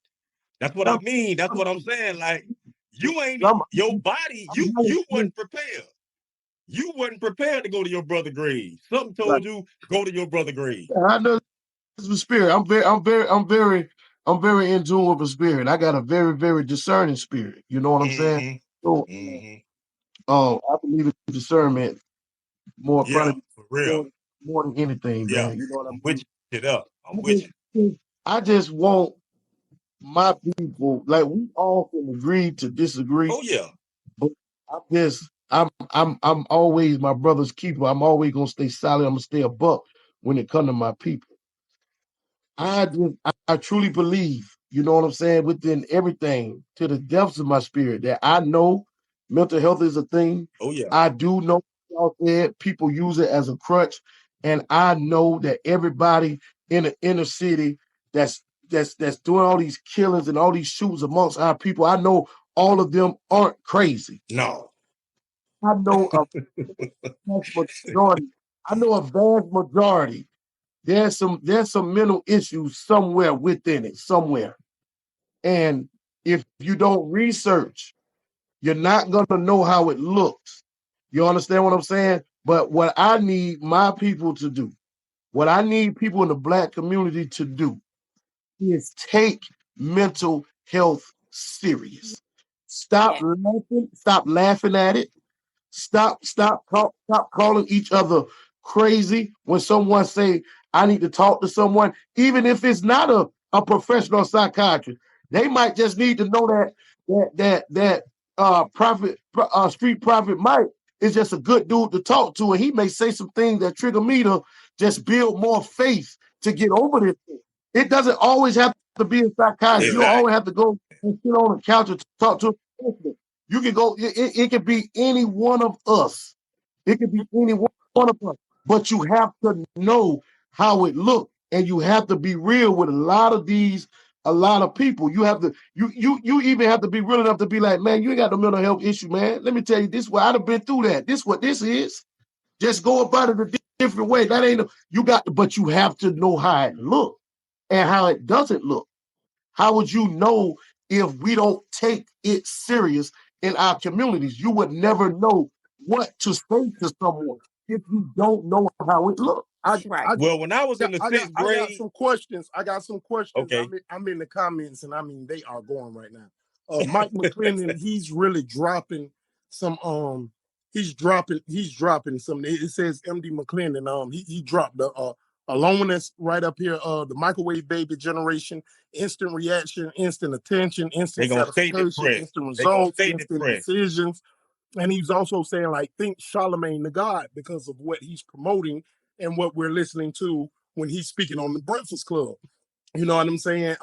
That's what I mean. That's what I'm saying. Like, you ain't your body. You wasn't prepared. You wasn't prepared to go to your brother's grave. Something told you go to your brother's grave. I know this is spirit. I'm very in tune with the spirit. I got a very, very discerning spirit. You know what I'm saying? So, I believe in discernment. more probably for real. more than anything, Yeah, man. You know what I'm I with mean? you. It up. I'm with you. I just want my people, like we all can agree to disagree. Oh yeah. But I'm always my brother's keeper. I'm always gonna stay solid. I'm gonna stay a buck when it comes to my people. I truly believe, you know what I'm saying, within everything to the depths of my spirit that I know mental health is a thing. Oh yeah. I do know out there people use it as a crutch, and I know that everybody in the inner city that's doing all these killings and all these shootings amongst our people, I know all of them aren't crazy. No. I know a vast majority. I know a vast majority. There's some mental issues somewhere within it, somewhere. And if you don't research, you're not gonna know how it looks. You understand what I'm saying? But what I need my people to do, what I need people in the Black community to do is take mental health serious. Stop laughing at it. Stop calling each other crazy when someone say, I need to talk to someone, even if it's not a professional psychiatrist. They might just need to know that street prophet Mike is just a good dude to talk to, and he may say some things that trigger me to just build more faith to get over this thing. It doesn't always have to be a psychiatrist. You don't always have to go and sit on the couch and talk to a person. You can go, it can be any one of us. It can be any one of us. But you have to know how it looks. And you have to be real with a lot of people. You have to, you even have to be real enough to be like, man, you ain't got no mental health issue, man. Let me tell you this way. I'd have been through that. This what this is. Just go about it a different way. That ain't but you have to know how it looks and how it doesn't look. How would you know if we don't take it serious in our communities? You would never know what to say to someone if you don't know how it looks. Well, when I was in the sixth grade, I got some questions. Okay. I'm in the comments, and I mean they are going right now. Mike McClendon, he's really dropping some. He's dropping some. It says MD McClendon. He dropped the aloneness right up here. The microwave baby generation, instant reaction, instant attention, instant satisfaction, instant results, instant decisions. And he's also saying, like, think Charlemagne the God because of what he's promoting and what we're listening to when he's speaking on the Breakfast Club. You know what I'm saying?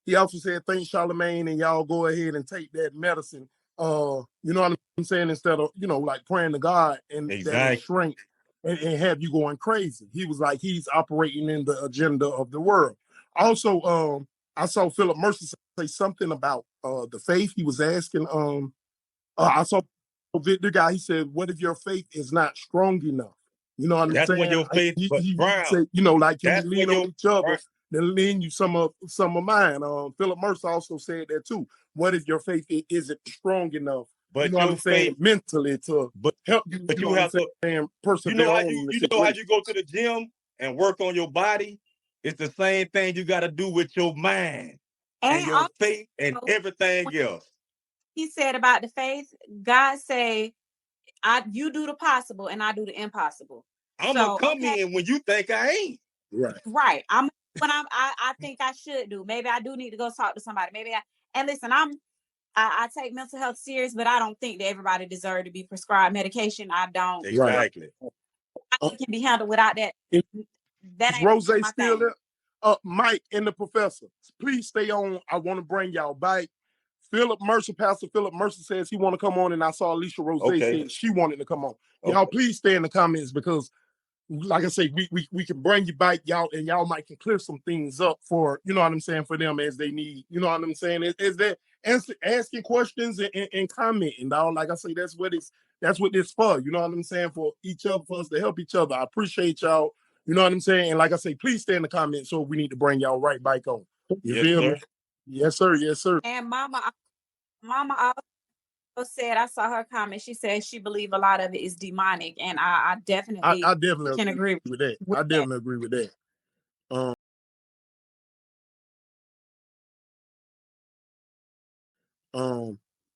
He also said, think Charlemagne, and y'all go ahead and take that medicine. You know what I'm saying? Instead of, like praying to God and that'll shrink and have you going crazy. He was like, he's operating in the agenda of the world. Also, I saw Philip Mercer say something about the faith. He was asking, I saw the guy, he said, what if your faith is not strong enough? You know what I'm saying? That's when your faith, he Brown, said, like, can we lean on each other? Then lend you some of mine. Philip Mercer also said that too. What if your faith isn't strong enough? But you know what I'm saying? Mentally to help you. But you have to persevere. You know how you go to the gym and work on your body? It's the same thing you got to do with your mind and your faith and everything else. He said about the faith, God say, you do the possible and I do the impossible. I'm gonna come in when you think I ain't. Right. I think I should do. Maybe I do need to go talk to somebody. And listen, I take mental health serious, but I don't think that everybody deserves to be prescribed medication. I don't. Exactly. It can be handled without that. That ain't Rose my still thing. there? Mike and the professor, please stay on. I want to bring y'all back. Pastor Philip Mercer says he want to come on, and I saw Alicia Rose said she wanted to come on. Y'all please stay in the comments because, like I say, we can bring you back, y'all, and y'all might can clear some things up for, you know what I'm saying, for them as they need. You know what I'm saying? Is that asking questions and commenting, dog? Like I say, that's what it's for. You know what I'm saying? For each other, for us to help each other. I appreciate y'all. You know what I'm saying? And like I say, please stay in the comments so we need to bring y'all right back on. You feel me? Yes, sir. Yes, sir. And Mama also said, I saw her comment. She said she believed a lot of it is demonic, and I definitely can agree with that. I definitely agree with that.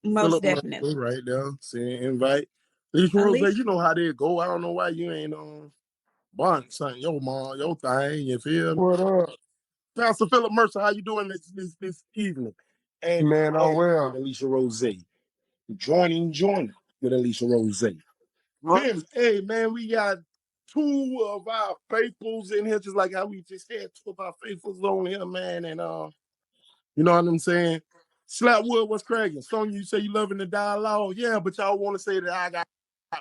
Most Philip definitely. Mercer right there. Saying invite. Alicia Rose, Alicia. you know how they go. I don't know why you ain't bond something, your mom, your thing, you feel me? What up? Pastor Philip Mercer, how you doing this evening? And man, I'm well. Alicia Rose. Joining with Alicia Rose. Then, hey man, we got two of our faithfuls in here, just like how we just had two of our faithfuls on here, man. And you know what I'm saying? Slapwood, what's cracking? Sonya, you say you loving the dialogue. Yeah, but y'all want to say that I got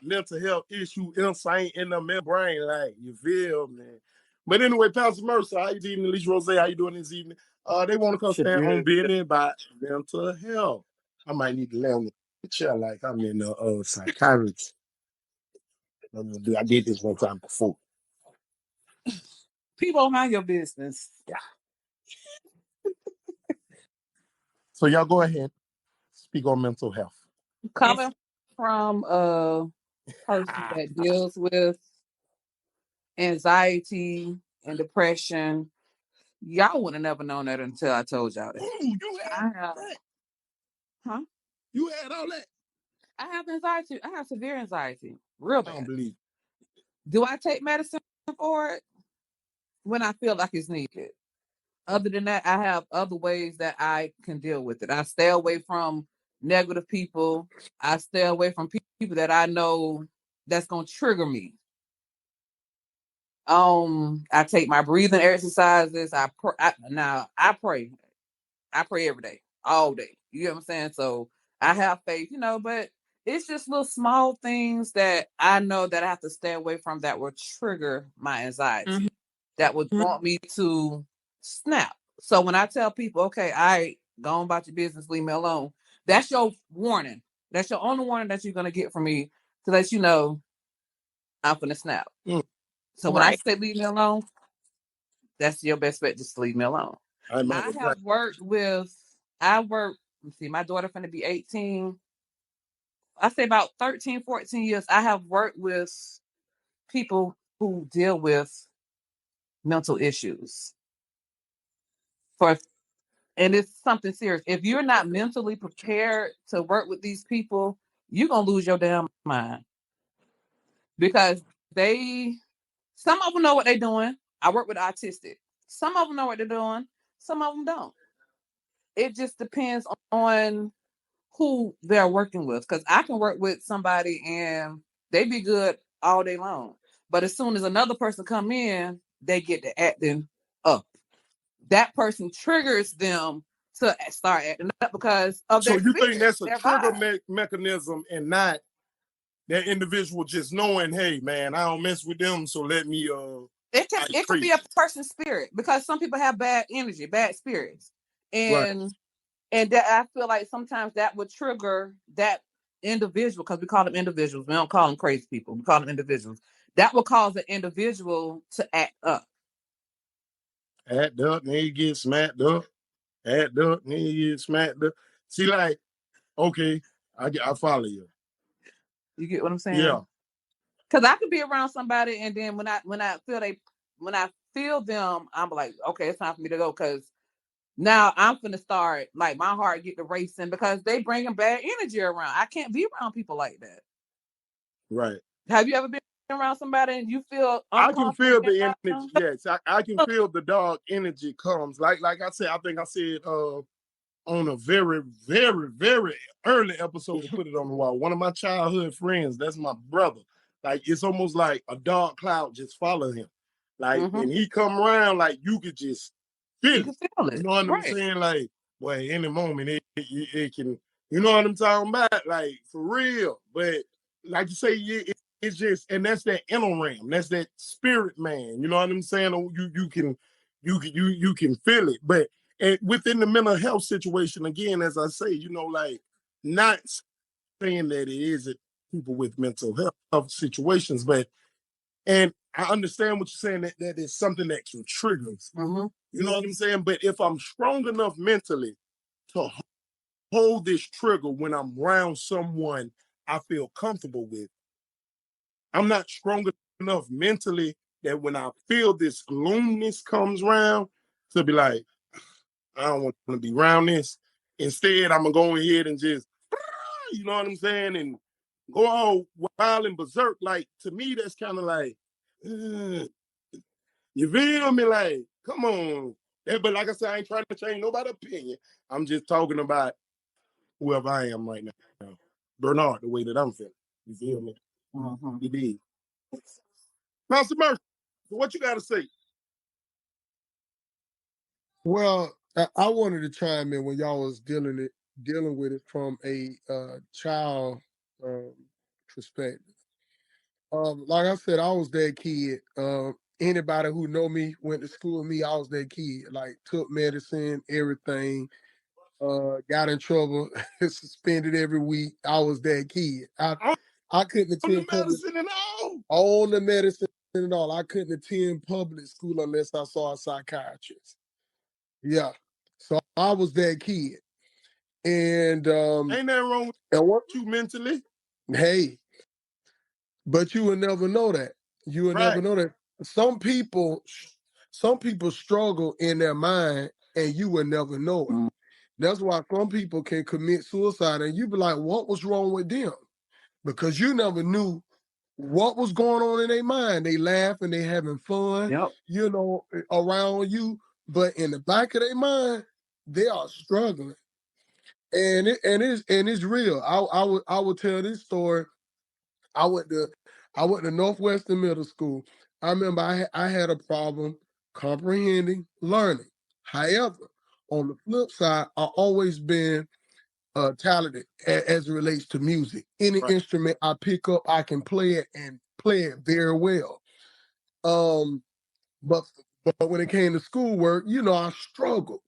mental health issue insane in the membrane, like, you feel, man. But anyway, Pastor Mercer, how you doing? Alicia Rose, how you doing this evening? They want to come stand on business about mental health. I might need to lay on the chair like I'm in the psychiatrist. I did this one time before. People mind your business. Yeah. So y'all go ahead, speak on mental health. Coming from a person that deals with anxiety and depression, y'all would have never known that until I told y'all that. Ooh, you had that? Huh? You had all that? I have anxiety. I have severe anxiety. Real bad. I don't believe. Do I take medicine for it? When I feel like it's needed. Other than that, I have other ways that I can deal with it. I stay away from negative people. I stay away from people that I know that's gonna trigger me. I take my breathing exercises. I pray. I pray every day, all day. You know what I'm saying? So I have faith, but it's just little small things that I know that I have to stay away from that will trigger my anxiety, that would want me to snap. So when I tell people, okay, go on about your business, leave me alone, that's your warning. That's your only warning that you're gonna get from me to let you know I'm gonna snap. So when I say leave me alone, that's your best bet. Just leave me alone. I have worked with. Let's see, my daughter finna be 18. I say about 13, 14 years. I have worked with people who deal with mental issues. And it's something serious. If you're not mentally prepared to work with these people, you're gonna lose your damn mind. Because some of them know what they're doing. I work with autistic. Some of them know what they're doing. Some of them don't. It just depends on who they're working with. Because I can work with somebody and they be good all day long. But as soon as another person come in, they get to acting up. That person triggers them to start acting up because of their you think that's a trigger mechanism and not that individual just knowing, hey man, I don't mess with them, so let me it could be a person's spirit, because some people have bad energy, bad spirits. And that I feel like sometimes that would trigger that individual, because we call them individuals. We don't call them crazy people. We call them individuals. That will cause the individual to act up. Act up, then you get smacked up. Act up, then you get smacked up. See, like, okay, I follow you. You get what I'm saying? Yeah. Because I could be around somebody, and then when I feel them, I'm like, okay, it's time for me to go, because now I'm finna start, like, my heart get to racing, because they bringing bad energy around. I can't be around people like that. Right. Have you ever been around somebody and you feel uncomfortable? I can feel the energy. Yes, I can feel the dog energy comes. Like I said, I think I said on a very, very, very early episode to put it on the wall. One of my childhood friends, that's my brother. Like, it's almost like a dark cloud just follow him. Like, when he come around, like, you could just feel it. You know what I'm saying? Like, well, any moment it can, you know what I'm talking about? Like, for real. But like you say, it's just, and that's that inner realm. That's that spirit man. You know what I'm saying? You can feel it. But and within the mental health situation, again, as I say, like, not saying that it isn't people with mental health situations, and I understand what you're saying, that is something that can trigger. You know what I'm saying? But if I'm strong enough mentally to hold this trigger when I'm around someone I feel comfortable with, I'm not strong enough mentally that when I feel this gloominess comes around to be like, I don't want to be around this. Instead, I'm gonna go ahead and just, you know what I'm saying, and go all wild and berserk. Like, to me, that's kind of like, you feel me? Like, come on. Yeah, but like I said, I ain't trying to change nobody's opinion. I'm just talking about whoever I am right now. Bernard, the way that I'm feeling. You feel me? You did. Master Murphy, what you got to say? Well, I wanted to chime in when y'all was dealing with it from a child perspective. Like I said, I was that kid. Anybody who know me, went to school with me, I was that kid. Like took medicine, everything. Got in trouble, suspended every week. I was that kid. I couldn't attend public on the medicine and all. I couldn't attend public school unless I saw a psychiatrist. Yeah. So I was that kid. And ain't that wrong with you mentally? Hey, but you would never know that. You would never know that. Some people struggle in their mind and you would never know it. That's why some people can commit suicide and you be like, what was wrong with them? Because you never knew what was going on in their mind. They laughing, they having fun, you know, around you. But in the back of their mind, they are struggling. And it's real. I would tell this story. I went to Northwestern Middle School. I remember I had a problem comprehending learning. However, on the flip side, I always been talented as it relates to music. Any instrument I pick up, I can play it and play it very well. But when it came to schoolwork, you know, I struggled.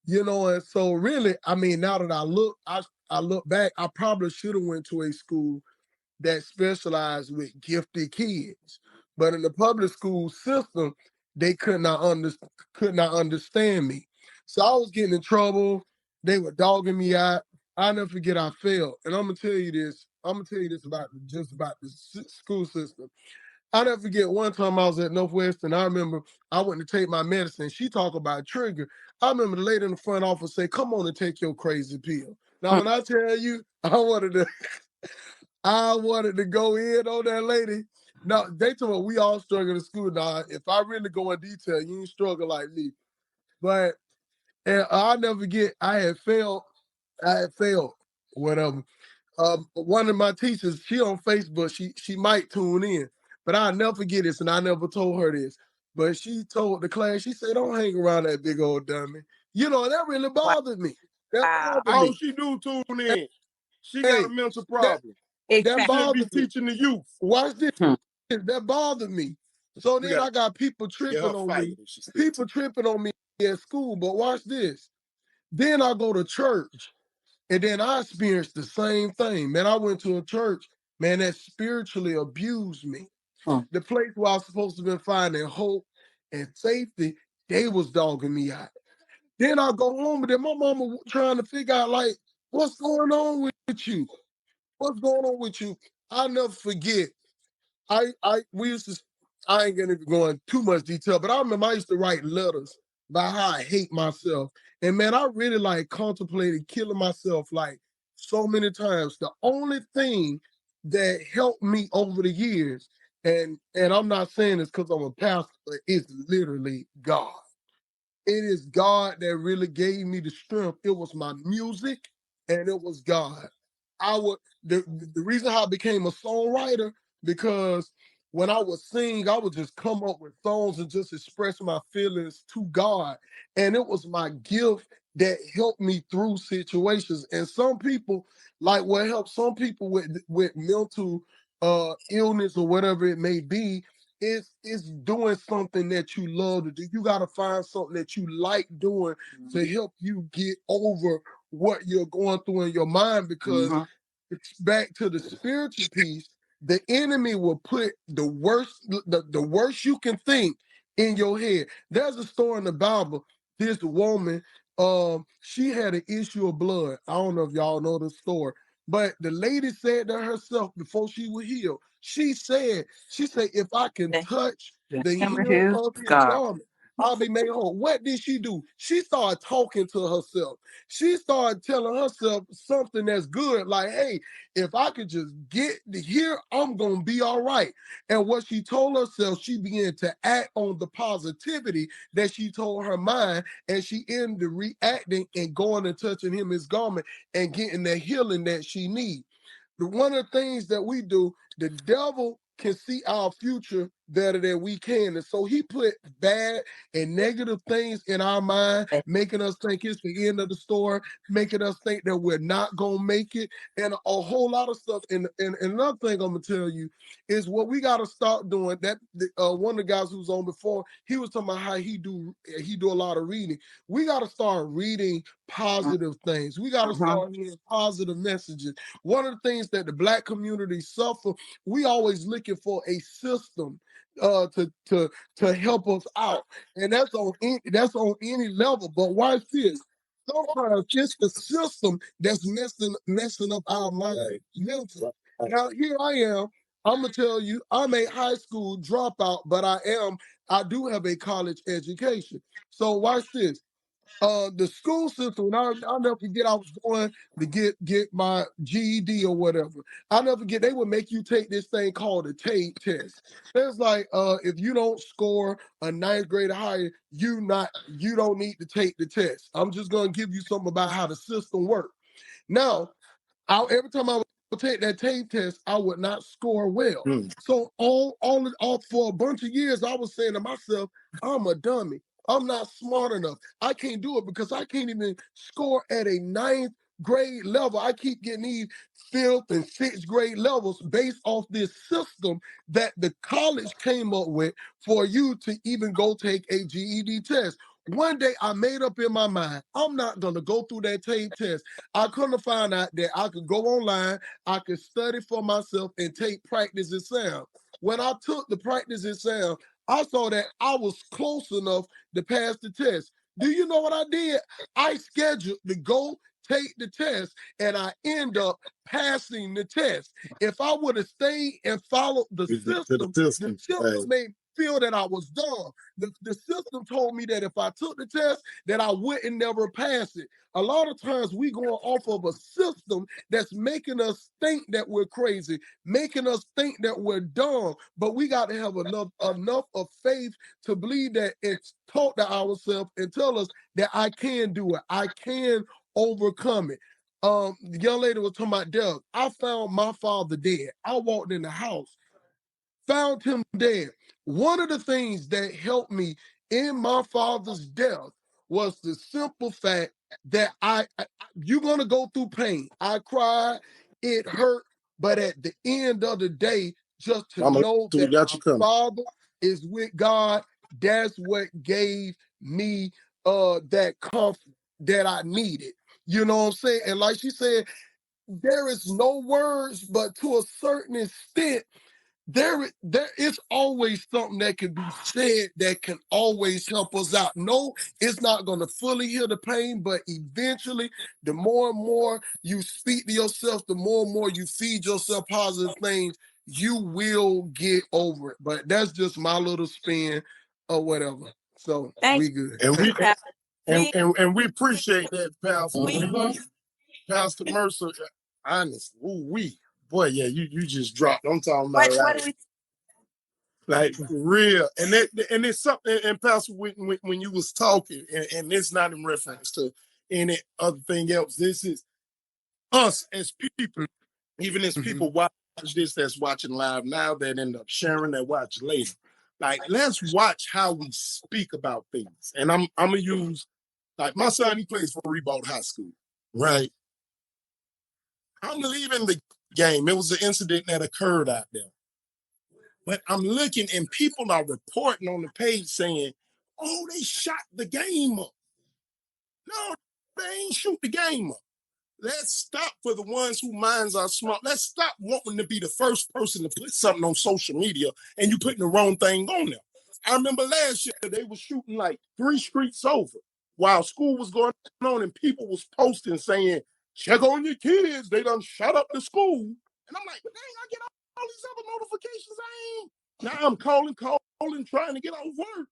You know, and so really, I mean, now that I look back, I probably should have went to a school that specialized with gifted kids. But in the public school system, they could not understand me. So I was getting in trouble. They were dogging me out. I never forget I failed. And I'm gonna tell you this. I'm gonna tell you this about the school system. I never forget one time I was at Northwestern. I remember I went to take my medicine. She talked about trigger. I remember the lady in the front office say, "Come on and take your crazy pill." Now, when I tell you, I wanted to go in on that lady. No, they told me we all struggle in school. Now, if I really go in detail, you ain't struggle like me. But and I'll never forget, I had failed, whatever. One of my teachers, she on Facebook, she might tune in, but I'll never forget this, and I never told her this. But she told the class, she said, "Don't hang around that big old dummy." You know, that really bothered me. That bothered me. All she do tune in. She got a mental problem. That bothered me. Teaching the youth. Watch this. That bothered me. So then I got people tripping on me. People tripping on me at school. But watch this. Then I go to church. And then I experienced the same thing. Man, I went to a church, man, that spiritually abused me. The place where I was supposed to be finding hope and safety, they was dogging me out. Then I go home, and then my mama trying to figure out, like, what's going on with you? What's going on with you? I'll never forget. We used to, I ain't gonna go into too much detail, but I remember I used to write letters about how I hate myself. And man, I really like contemplated killing myself like so many times. The only thing that helped me over the years, and I'm not saying this because I'm a pastor, but it's literally God. It is God that really gave me the strength. It was my music and it was God. The reason how I became a songwriter, because when I would sing, I would just come up with songs and just express my feelings to God. And it was my gift that helped me through situations. And some people, like what helps some people with mental illness or whatever it may be, it's doing something that you love to do. You got to find something that you like doing to help you get over what you're going through in your mind, because it's back to the spiritual piece. The enemy will put the worst you can think in your head. There's a story in the Bible. This woman, she had an issue of blood. I don't know if y'all know the story, but the lady said to herself before she was healed, she said, if I can touch the hem of his garment, I'll be made whole. What did she do? She started talking to herself. She started telling herself something that's good, like, hey, if I could just get here, I'm going to be all right. And what she told herself, she began to act on the positivity that she told her mind, and she ended up reacting and going and touching him, his garment, and getting the healing that she needs. One of the things that we do, the devil can see our future better than we can. And so he put bad and negative things in our mind, making us think it's the end of the story, making us think that we're not going to make it, and a whole lot of stuff. And another thing I'm going to tell you is what we got to start doing. That one of the guys who was on before, he was talking about how he do a lot of reading. We got to start reading positive things. We got to start hearing positive messages. One of the things that the Black community suffer, we always looking for a system to help us out, and that's on any level. But watch this. Sometimes it's the system that's messing up our mind. Now here I am. I'm gonna tell you, I'm a high school dropout, but I do have a college education. So watch this. The school system, I'll never forget, I was going to get my GED or whatever. I'll never forget, they would make you take this thing called a TAPE test. It's like, if you don't score a ninth grade or higher, you don't need to take the test. I'm just going to give you something about how the system works. Now, every time I would take that TAPE test, I would not score well. So all for a bunch of years, I was saying to myself, I'm a dummy. I'm not smart enough. I can't do it because I can't even score at a ninth grade level. I keep getting these fifth and sixth grade levels based off this system that the college came up with for you to even go take a GED test. One day I made up in my mind, I'm not going to go through that TAPE test. I couldn't find out that I could go online, I could study for myself and take practice exam. When I took the practice exam, I saw that I was close enough to pass the test. Do you know what I did? I scheduled to go take the test, and I end up passing the test. If I would have stayed and followed the system made me feel that I was dumb. The system told me that if I took the test, that I wouldn't never pass it. A lot of times we going off of a system that's making us think that we're crazy, making us think that we're dumb, but we got to have enough of faith to believe that it's taught to ourselves and tell us that I can do it. I can overcome it. The young lady was talking about death. I found my father dead. I walked in the house, found him dead. One of the things that helped me in my father's death was the simple fact that you're going to go through pain. I cried, it hurt, but at the end of the day, just to know that my father is with God, that's what gave me that comfort that I needed. You know what I'm saying? And like she said, there is no words, but to a certain extent, there is always something that can be said that can always help us out. No, it's not going to fully heal the pain, but eventually, the more and more you speak to yourself, the more and more you feed yourself positive things, you will get over it. But that's just my little spin or whatever. So we good. And we appreciate that, Pastor. Pastor Mercer, honest, boy, yeah, you just dropped. I'm talking about like real, and it's something. And Pastor, when you was talking, and it's not in reference to any other thing else. This is us as people, even as people watch this, that's watching live now, that end up sharing, that watch later. Like, let's watch how we speak about things. And I'm gonna use, like, my son, he plays for Rebound High School, right? I'm leaving the game. It was an incident that occurred out there. But I'm looking and people are reporting on the page saying, oh, they shot the game up. No, they ain't shoot the game up. Let's stop for the ones whose minds are smart. Let's stop wanting to be the first person to put something on social media and you putting the wrong thing on there. I remember last year they were shooting like 3 streets over while school was going on and people was posting saying, check on your kids. They done shut up the school. And I'm like, dang, I get all these other notifications. Now I'm calling, trying to get off work.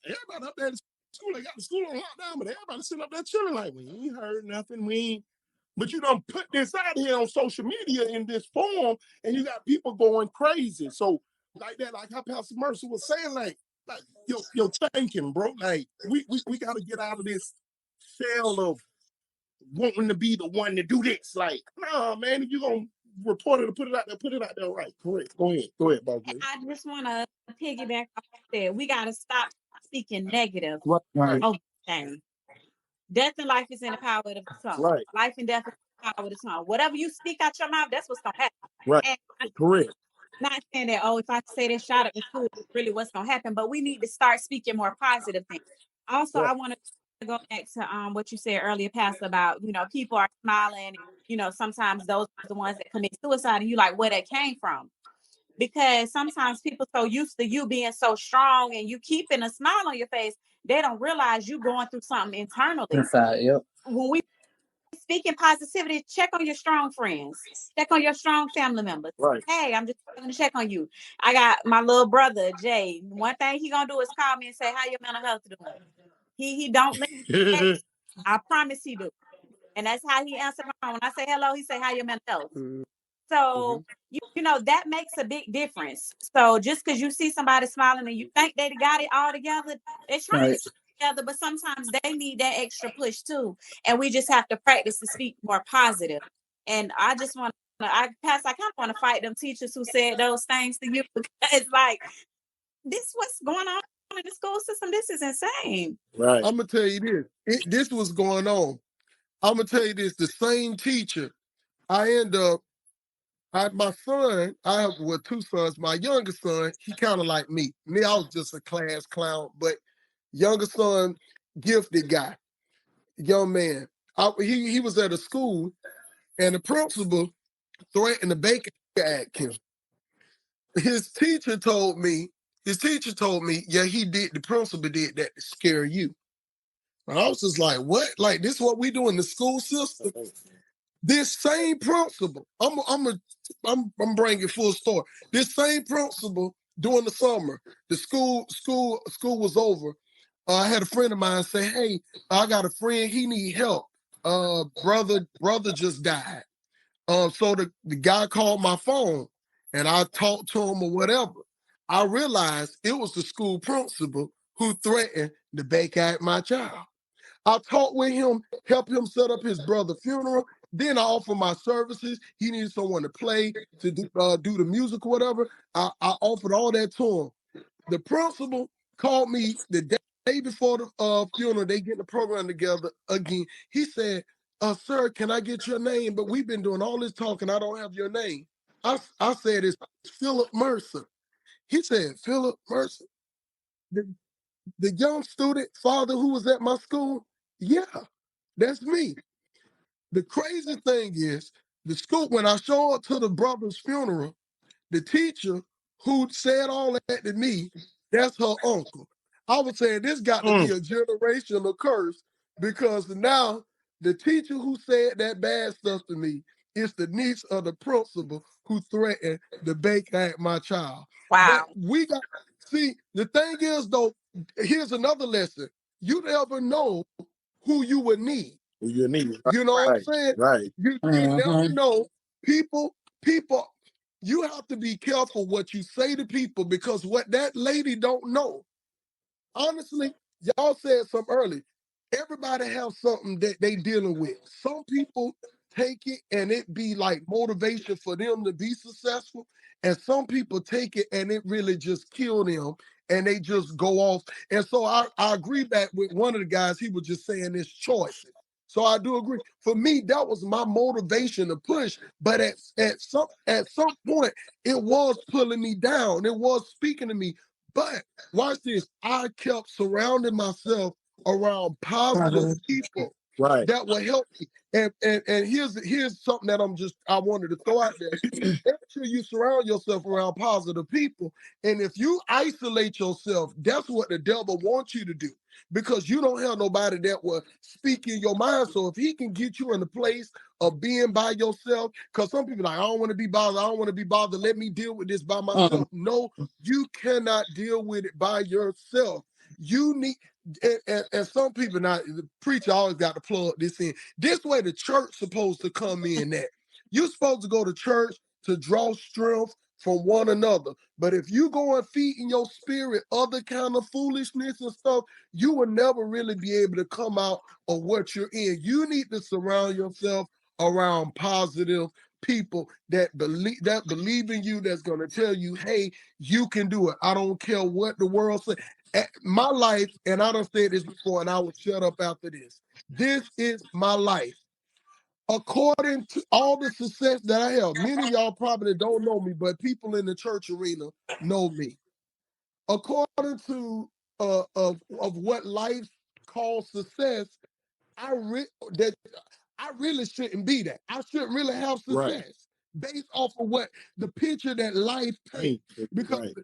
everybody up there in school, they got the school on lockdown, but everybody sitting up there chilling like, we ain't heard nothing, we ain't. But you don't put this out here on social media in this form, and you got people going crazy. So like that, like how Pastor Mercer was saying, like you're thinking, bro. Like we got to get out of this shell of wanting to be the one to do this. Like, nah, man, if you're gonna report it or put it out there right. Correct. Go ahead, Bob. I just want to piggyback off that. We got to stop speaking negative Right. over things. Death and life is in the power of the tongue. Right. Life and death is in the power of the tongue. Whatever you speak out your mouth, that's what's gonna happen. Right. And correct. Not saying that, if I say this shot up the school, really what's gonna happen, but we need to start speaking more positive things. Also, I want to go back to what you said earlier, Pastor, about people are smiling. Sometimes those are the ones that commit suicide, and you like where that came from. Because sometimes people so used to you being so strong and you keeping a smile on your face, they don't realize you going through something internally. Inside, yep. When we speaking positivity, check on your strong friends, check on your strong family members. Right. Hey, I'm just going to check on you. I got my little brother Jay. One thing he gonna do is call me and say, "How your mental health doing?" He don't let me. I promise he do, and that's how he answered my phone. When I say hello, he say, "How your mental health?" So that makes a big difference. So just because you see somebody smiling and you think they got it all together, they're trying to together, but sometimes they need that extra push too. And we just have to practice to speak more positive. And I just want to, I kind of want to fight them teachers who said those things to you, because it's like, this what's going on in the school system. This is insane. Right. I'm gonna tell you this. This was going on. I'm gonna tell you this. The same teacher. My son, I have two sons. My youngest son, he kind of like me. I was just a class clown, but younger son, gifted guy, young man. He was at a school, and the principal threatened to bake him. His teacher told me, yeah, he did. The principal did that to scare you. And I was just like, what? Like, this is what we do in the school system? This same principal, I'm bringing full story. This same principal during the summer, the school was over. I had a friend of mine say, "Hey, I got a friend. He need help. Brother just died." So the guy called my phone, and I talked to him or whatever. I realized it was the school principal who threatened to bake out my child. I talked with him, helped him set up his brother's funeral. Then I offered my services. He needed someone to play, to do the music or whatever. I offered all that to him. The principal called me the day before the funeral. They get the program together again. He said, "Sir, can I get your name? But we've been doing all this talking. I don't have your name." I said, "It's Philip Mercer." He said, "Philip Mercer, the young student father who was at my school?" Yeah, that's me. The crazy thing is, the school, when I show up to the brother's funeral, the teacher who said all that to me, that's her uncle. I was saying this got to be a generational curse, because now the teacher who said that bad stuff to me is the niece of the principal who threatened to bake at my child. Wow. But the thing is though, here's another lesson. You never know who you would need. You need. You know what I'm saying? Right. You never know. People, you have to be careful what you say to people, because what that lady don't know. Honestly, y'all said something early. Everybody have something that they dealing with. Some people take it and it be like motivation for them to be successful. And some people take it and it really just kill them and they just go off. And so I agree back with one of the guys. He was just saying it's choices. So I do agree. For me, that was my motivation to push. But at some point, it was pulling me down. It was speaking to me. But watch this. I kept surrounding myself around positive people that will help me. And here's something that I wanted to throw out there. Make sure you surround yourself around positive people. And if you isolate yourself, that's what the devil wants you to do, because you don't have nobody that will speak in your mind. So if he can get you in the place of being by yourself, because some people are like, I don't want to be bothered. I don't want to be bothered. Let me deal with this by myself. No, you cannot deal with it by yourself. You need, and some people, now the preacher always got to plug this in. This way the church supposed to come in at. You're supposed to go to church to draw strength from one another. But if you go and feed in your spirit other kind of foolishness and stuff, you will never really be able to come out of what you're in. You need to surround yourself around positive people that believe in you, that's going to tell you, hey, you can do it. I don't care what the world says. My life, and I done said this before, and I will shut up after this. This is my life. According to all the success that I have, many of y'all probably don't know me, but people in the church arena know me. According to of what life calls success, I really shouldn't be that. I shouldn't really have success based off of what the picture that life paints. Because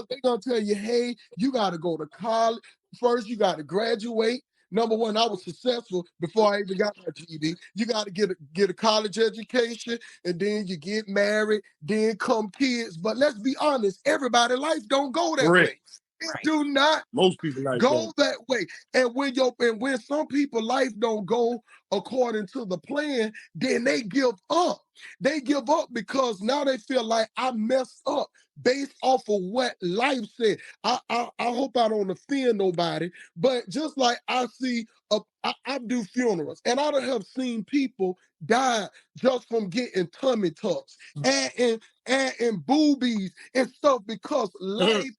they're gonna tell you, hey, you gotta go to college. First, you gotta graduate. Number one, I was successful before I even got my GED. You got to get a college education, and then you get married, then come kids. But let's be honest, everybody's life don't go that way. It do not Most people go that way. And when some people life don't go according to the plan, then they give up. They give up because now they feel like I messed up based off of what life said. I hope I don't offend nobody, but just like I see, I do funerals, and I don't have seen people die just from getting tummy tucks and boobies and stuff because life.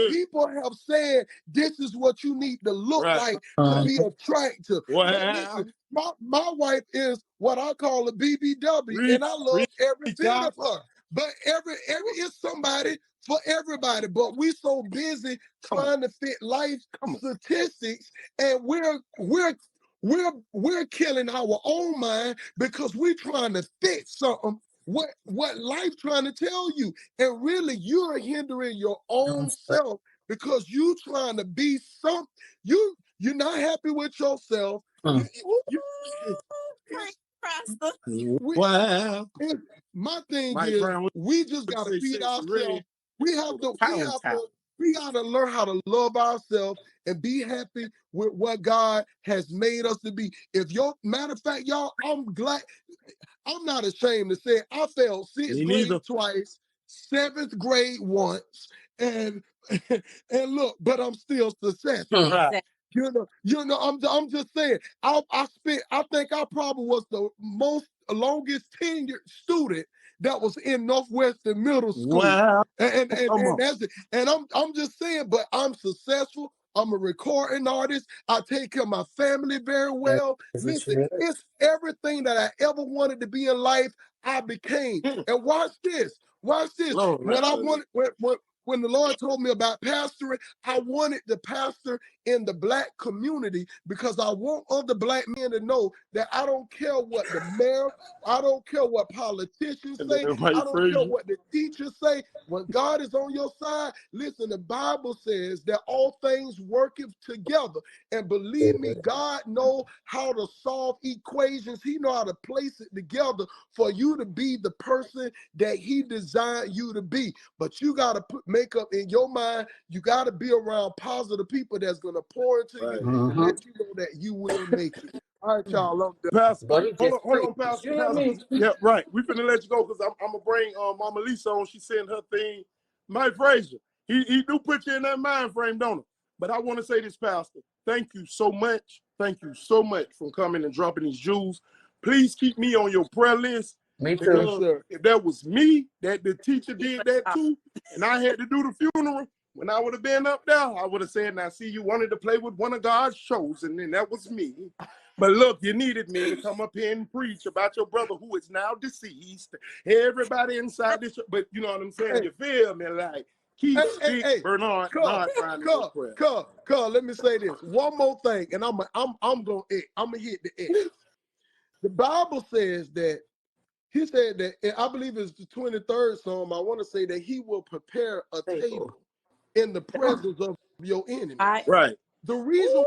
People have said this is what you need to look like to be attractive. But listen, my wife is what I call a BBW, and I love every bit of her. But every is somebody for everybody. But we so busy trying to fit life statistics, and we're killing our own mind because we're trying to fit something. What life trying to tell you, and really you're hindering your own self because you trying to be something. You're not happy with yourself. Wow. My thing is, we just got to feed ourselves. We got to learn how to love ourselves and be happy with what God has made us to be. Matter of fact, y'all, I'm glad. I'm not ashamed to say it. I failed 6th grade twice, 7th grade once, and look, but I'm still successful. You know, I'm just saying. I think I probably was the longest tenured student that was in Northwestern Middle School. Wow. And that's it. And I'm just saying, but I'm successful. I'm a recording artist. I take care of my family very well. Listen, it's everything that I ever wanted to be in life, I became. And watch this. Watch this. Lord, when the Lord told me about pastoring, I wanted to pastor in the Black community because I want other Black men to know that I don't care what the mayor, I don't care what politicians say, I don't care what the teachers say. When God is on your side, listen, the Bible says that all things worketh together. And believe me, God knows how to solve equations. He knows how to place it together for you to be the person that he designed you to be. But you got to make up in your mind, you got to be around positive people that's going to pour into you and let you know that you will make it. All right, y'all. Pastor, hold on, Pastor. Yeah, right. We finna let you go because I'm gonna bring Mama Lisa on. She sent her thing. Mike Frazier, he do put you in that mind frame, don't he? But I want to say this, Pastor. Thank you so much. Thank you so much for coming and dropping these jewels. Please keep me on your prayer list. Me too, sir. If that was me, that the teacher did that too, and I had to do the funeral, when I would have been up there, I would have said, now see, you wanted to play with one of God's shows, and then that was me. But look, you needed me to come up here and preach about your brother who is now deceased. Everybody inside this, but you know what I'm saying? You feel me? Like, keep Bernard not trying to prayer. Carl, let me say this. One more thing, and I'm gonna hit the X. The Bible says that he said that, and I believe it's the 23rd Psalm. I want to say that he will prepare a table in the presence of your enemy. Right. The reason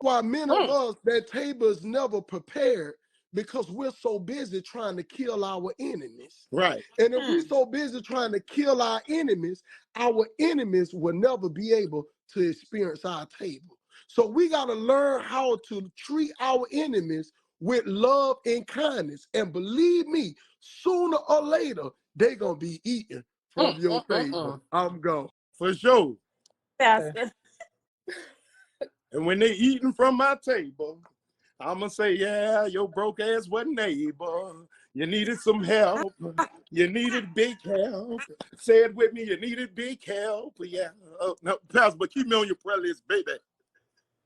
why many of us, that table is never prepared because we're so busy trying to kill our enemies. Right. And if we're so busy trying to kill our enemies will never be able to experience our table. So we got to learn how to treat our enemies with love and kindness. And believe me, sooner or later, they're going to be eating from your table. I'm gone. For sure. Pastor. And when they eating from my table, I'm going to say, yeah, your broke ass wasn't neighbor. You needed some help. You needed big help. Say it with me. You needed big help. Yeah. No, Pastor, but keep me on your prayer list, baby.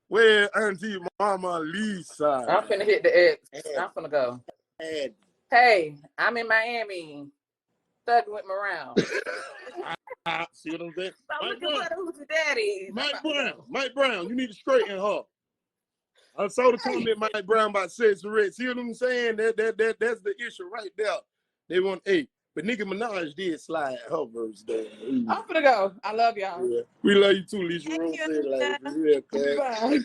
Where Auntie Mama Lisa? I'm finna hit the X. I'm finna go. Hey, I'm in Miami. Thugging with my round. See what I'm saying? I'm looking for who's your daddy. Mike Brown, you need to straighten her. I saw the comment Mike Brown about Sex Red. See what I'm saying? That's the issue right there. They want but Nicki Minaj did slide her verse there. I'm gonna go. I love y'all. Yeah. We love you too, Lisa Rose. Real quick. Bye.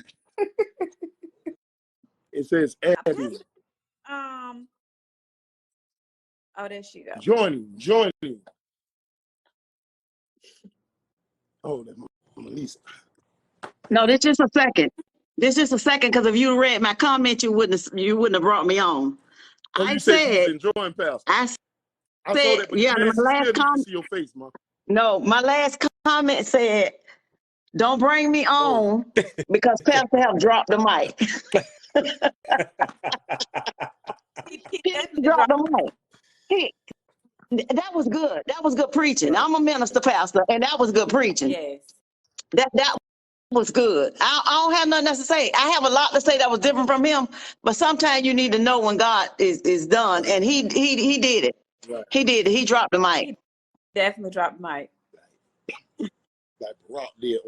It says Abby. Oh, there she go. Joining. Oh, that's Lisa. No, this is a second. This is a second, because if you read my comment, you wouldn't have brought me on. Oh, I you said you was said, enjoying Pastor. I saw said, that, but yeah, man, my last still need to comment. see your face, man. No, my last comment said, don't bring me on because Pastor have dropped the mic. He dropped the mic. That was good. That was good preaching. I'm a minister, Pastor, and that was good preaching. Yes. That was good. I don't have nothing else to say. I have a lot to say that was different from him, but sometimes you need to know when God is done, and he did it. Right. He did it. He dropped the mic. He definitely dropped the mic. Like Rock did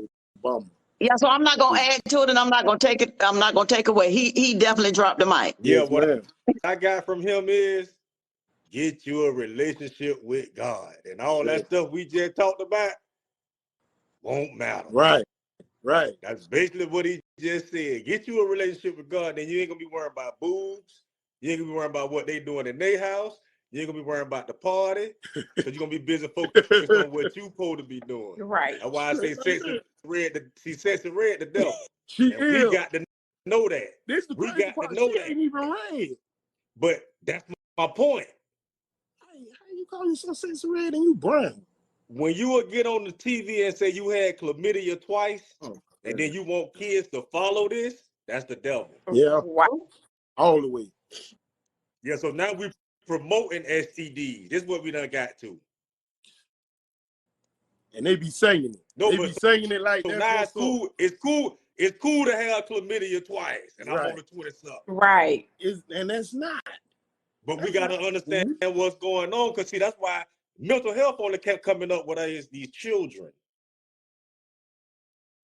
Obama. Yeah, so I'm not gonna add to it, and I'm not gonna take it. I'm not gonna take away. He definitely dropped the mic. Yeah, what I got from him is get you a relationship with God, and all that stuff we just talked about won't matter. Right. That's basically what he just said. Get you a relationship with God, then you ain't gonna be worrying about boobs. You ain't gonna be worrying about what they doing in their house. You ain't gonna be worrying about the party, because you're gonna be busy focused on what you supposed to be doing. Right. That's why I say sex is red. Sex is red the devil. We got to know that. This the we got to know that. Ain't even red. But that's my point. How you call yourself sex red and you brown? When you would get on the TV and say you had chlamydia twice, and then you want kids to follow this, that's the devil. Yeah. Wow. All the way. Yeah, so now we're promoting STDs. This is what we done got to. And they be singing it. No, they be singing it like so that's now what's cool. It's cool to have chlamydia twice, and I'm on the 20-something. Right. And that's not. But we got to understand what's going on, because see, that's why mental health only kept coming up with these children.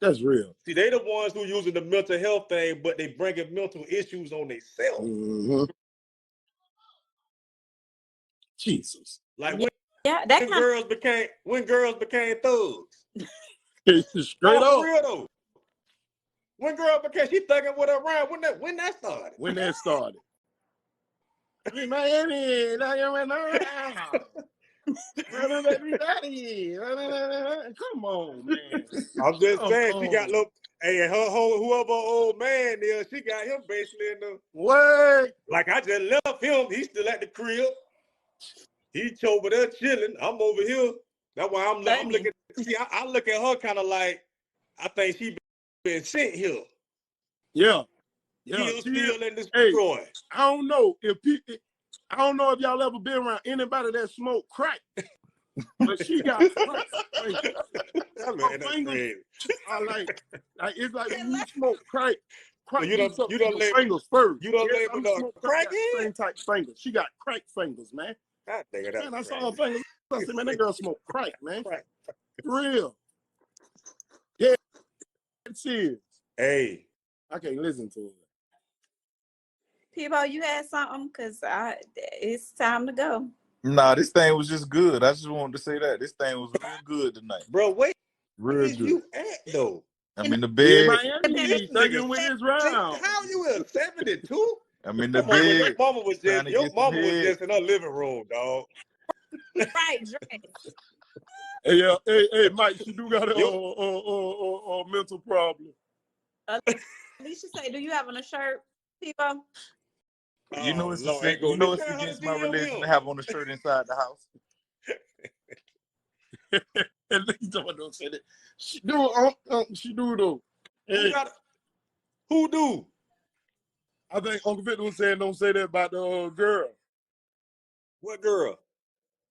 That's real. See, they the ones who using the mental health thing, but they bringing mental issues on themselves. Mm-hmm. Jesus. Like when girls became thugs. Straight up. Real though. When girl became, she thugging with her around. When that started? When that started. In Miami, come on, man. I'm just saying, she got little. Hey, whoever old man is, she got him basically in the what? Like I just left him. He's still at the crib. He's over there chilling. I'm over here. That's why I'm looking. See, I look at her kind of like I think she been sent here. Yeah. Kill, steal, and Hey, destroy. I don't know if y'all ever been around anybody that smoked crack. But she got crack fingers. Her fingers are like it's like when you smoke crack. So you don't label fingers first. You don't label the crack same type fingers. She got crack fingers, man. God dang it, man, I saw her fingers. I said, man, that girl smoked crack, man. For real. Yeah, it's serious. Hey, I can't listen to it. Peebo, you had something? Because it's time to go. Nah, this thing was just good. I just wanted to say that. This thing was real good tonight. Bro, wait. Real Where good. you at, though? I'm in the bed. Miami, thugging with his round. How you at 72? I'm in the bed. Your mama was trying to get some head. just in her living room, dog. Right, dress. Hey, Mike, she do got a mental problem. Alicia say, "Do you have on a shirt, People?" You know it's Lord, it's against my religion to have on a shirt inside the house. And don't say that. She do. She do though. Who do? I think Uncle Victor was saying don't say that about the girl. What girl?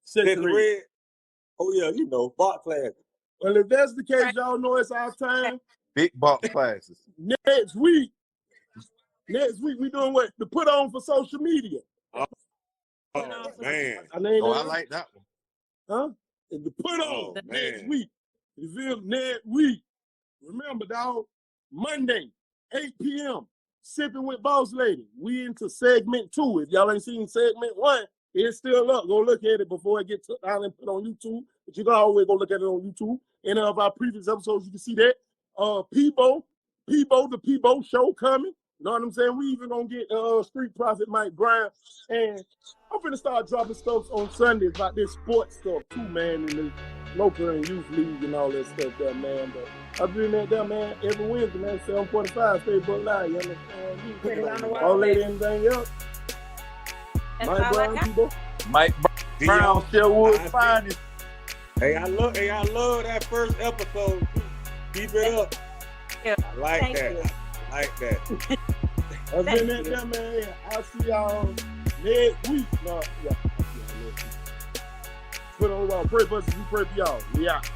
Second red. Oh yeah, you know, box class. Well, if that's the case, y'all know it's our time. Big box classes. Next week we doing what? The put on for social media. Oh man. I like that one. Huh? And the put on next week. You feel next week. Remember, dog, Monday, 8 p.m. Sipping with Boss Lady. We into segment 2. If y'all ain't seen segment 1, it's still up. Go look at it before it gets took down and put on YouTube. But you can always go look at it on YouTube. Any of our previous episodes, you can see that. Peebo, the Peebo show coming. You know what I'm saying? We even gonna get Street Prophet Mike Brown. And I'm finna start dropping stuff on Sundays about this sports stuff too, man, in the local and youth league and all that stuff there, man. But other than that, there, man, every Wednesday, man, 7:45, Facebook Live. You understand? All that, anything else? Mike Brown, people. Mike Brown, Sherwood's finest. Hey, I love that first episode too. Keep it up. Yeah. I like that. I like that. Other than that, there, man, I'll see y'all next week. No, yeah. Put on pray for us, we pray for y'all. We out.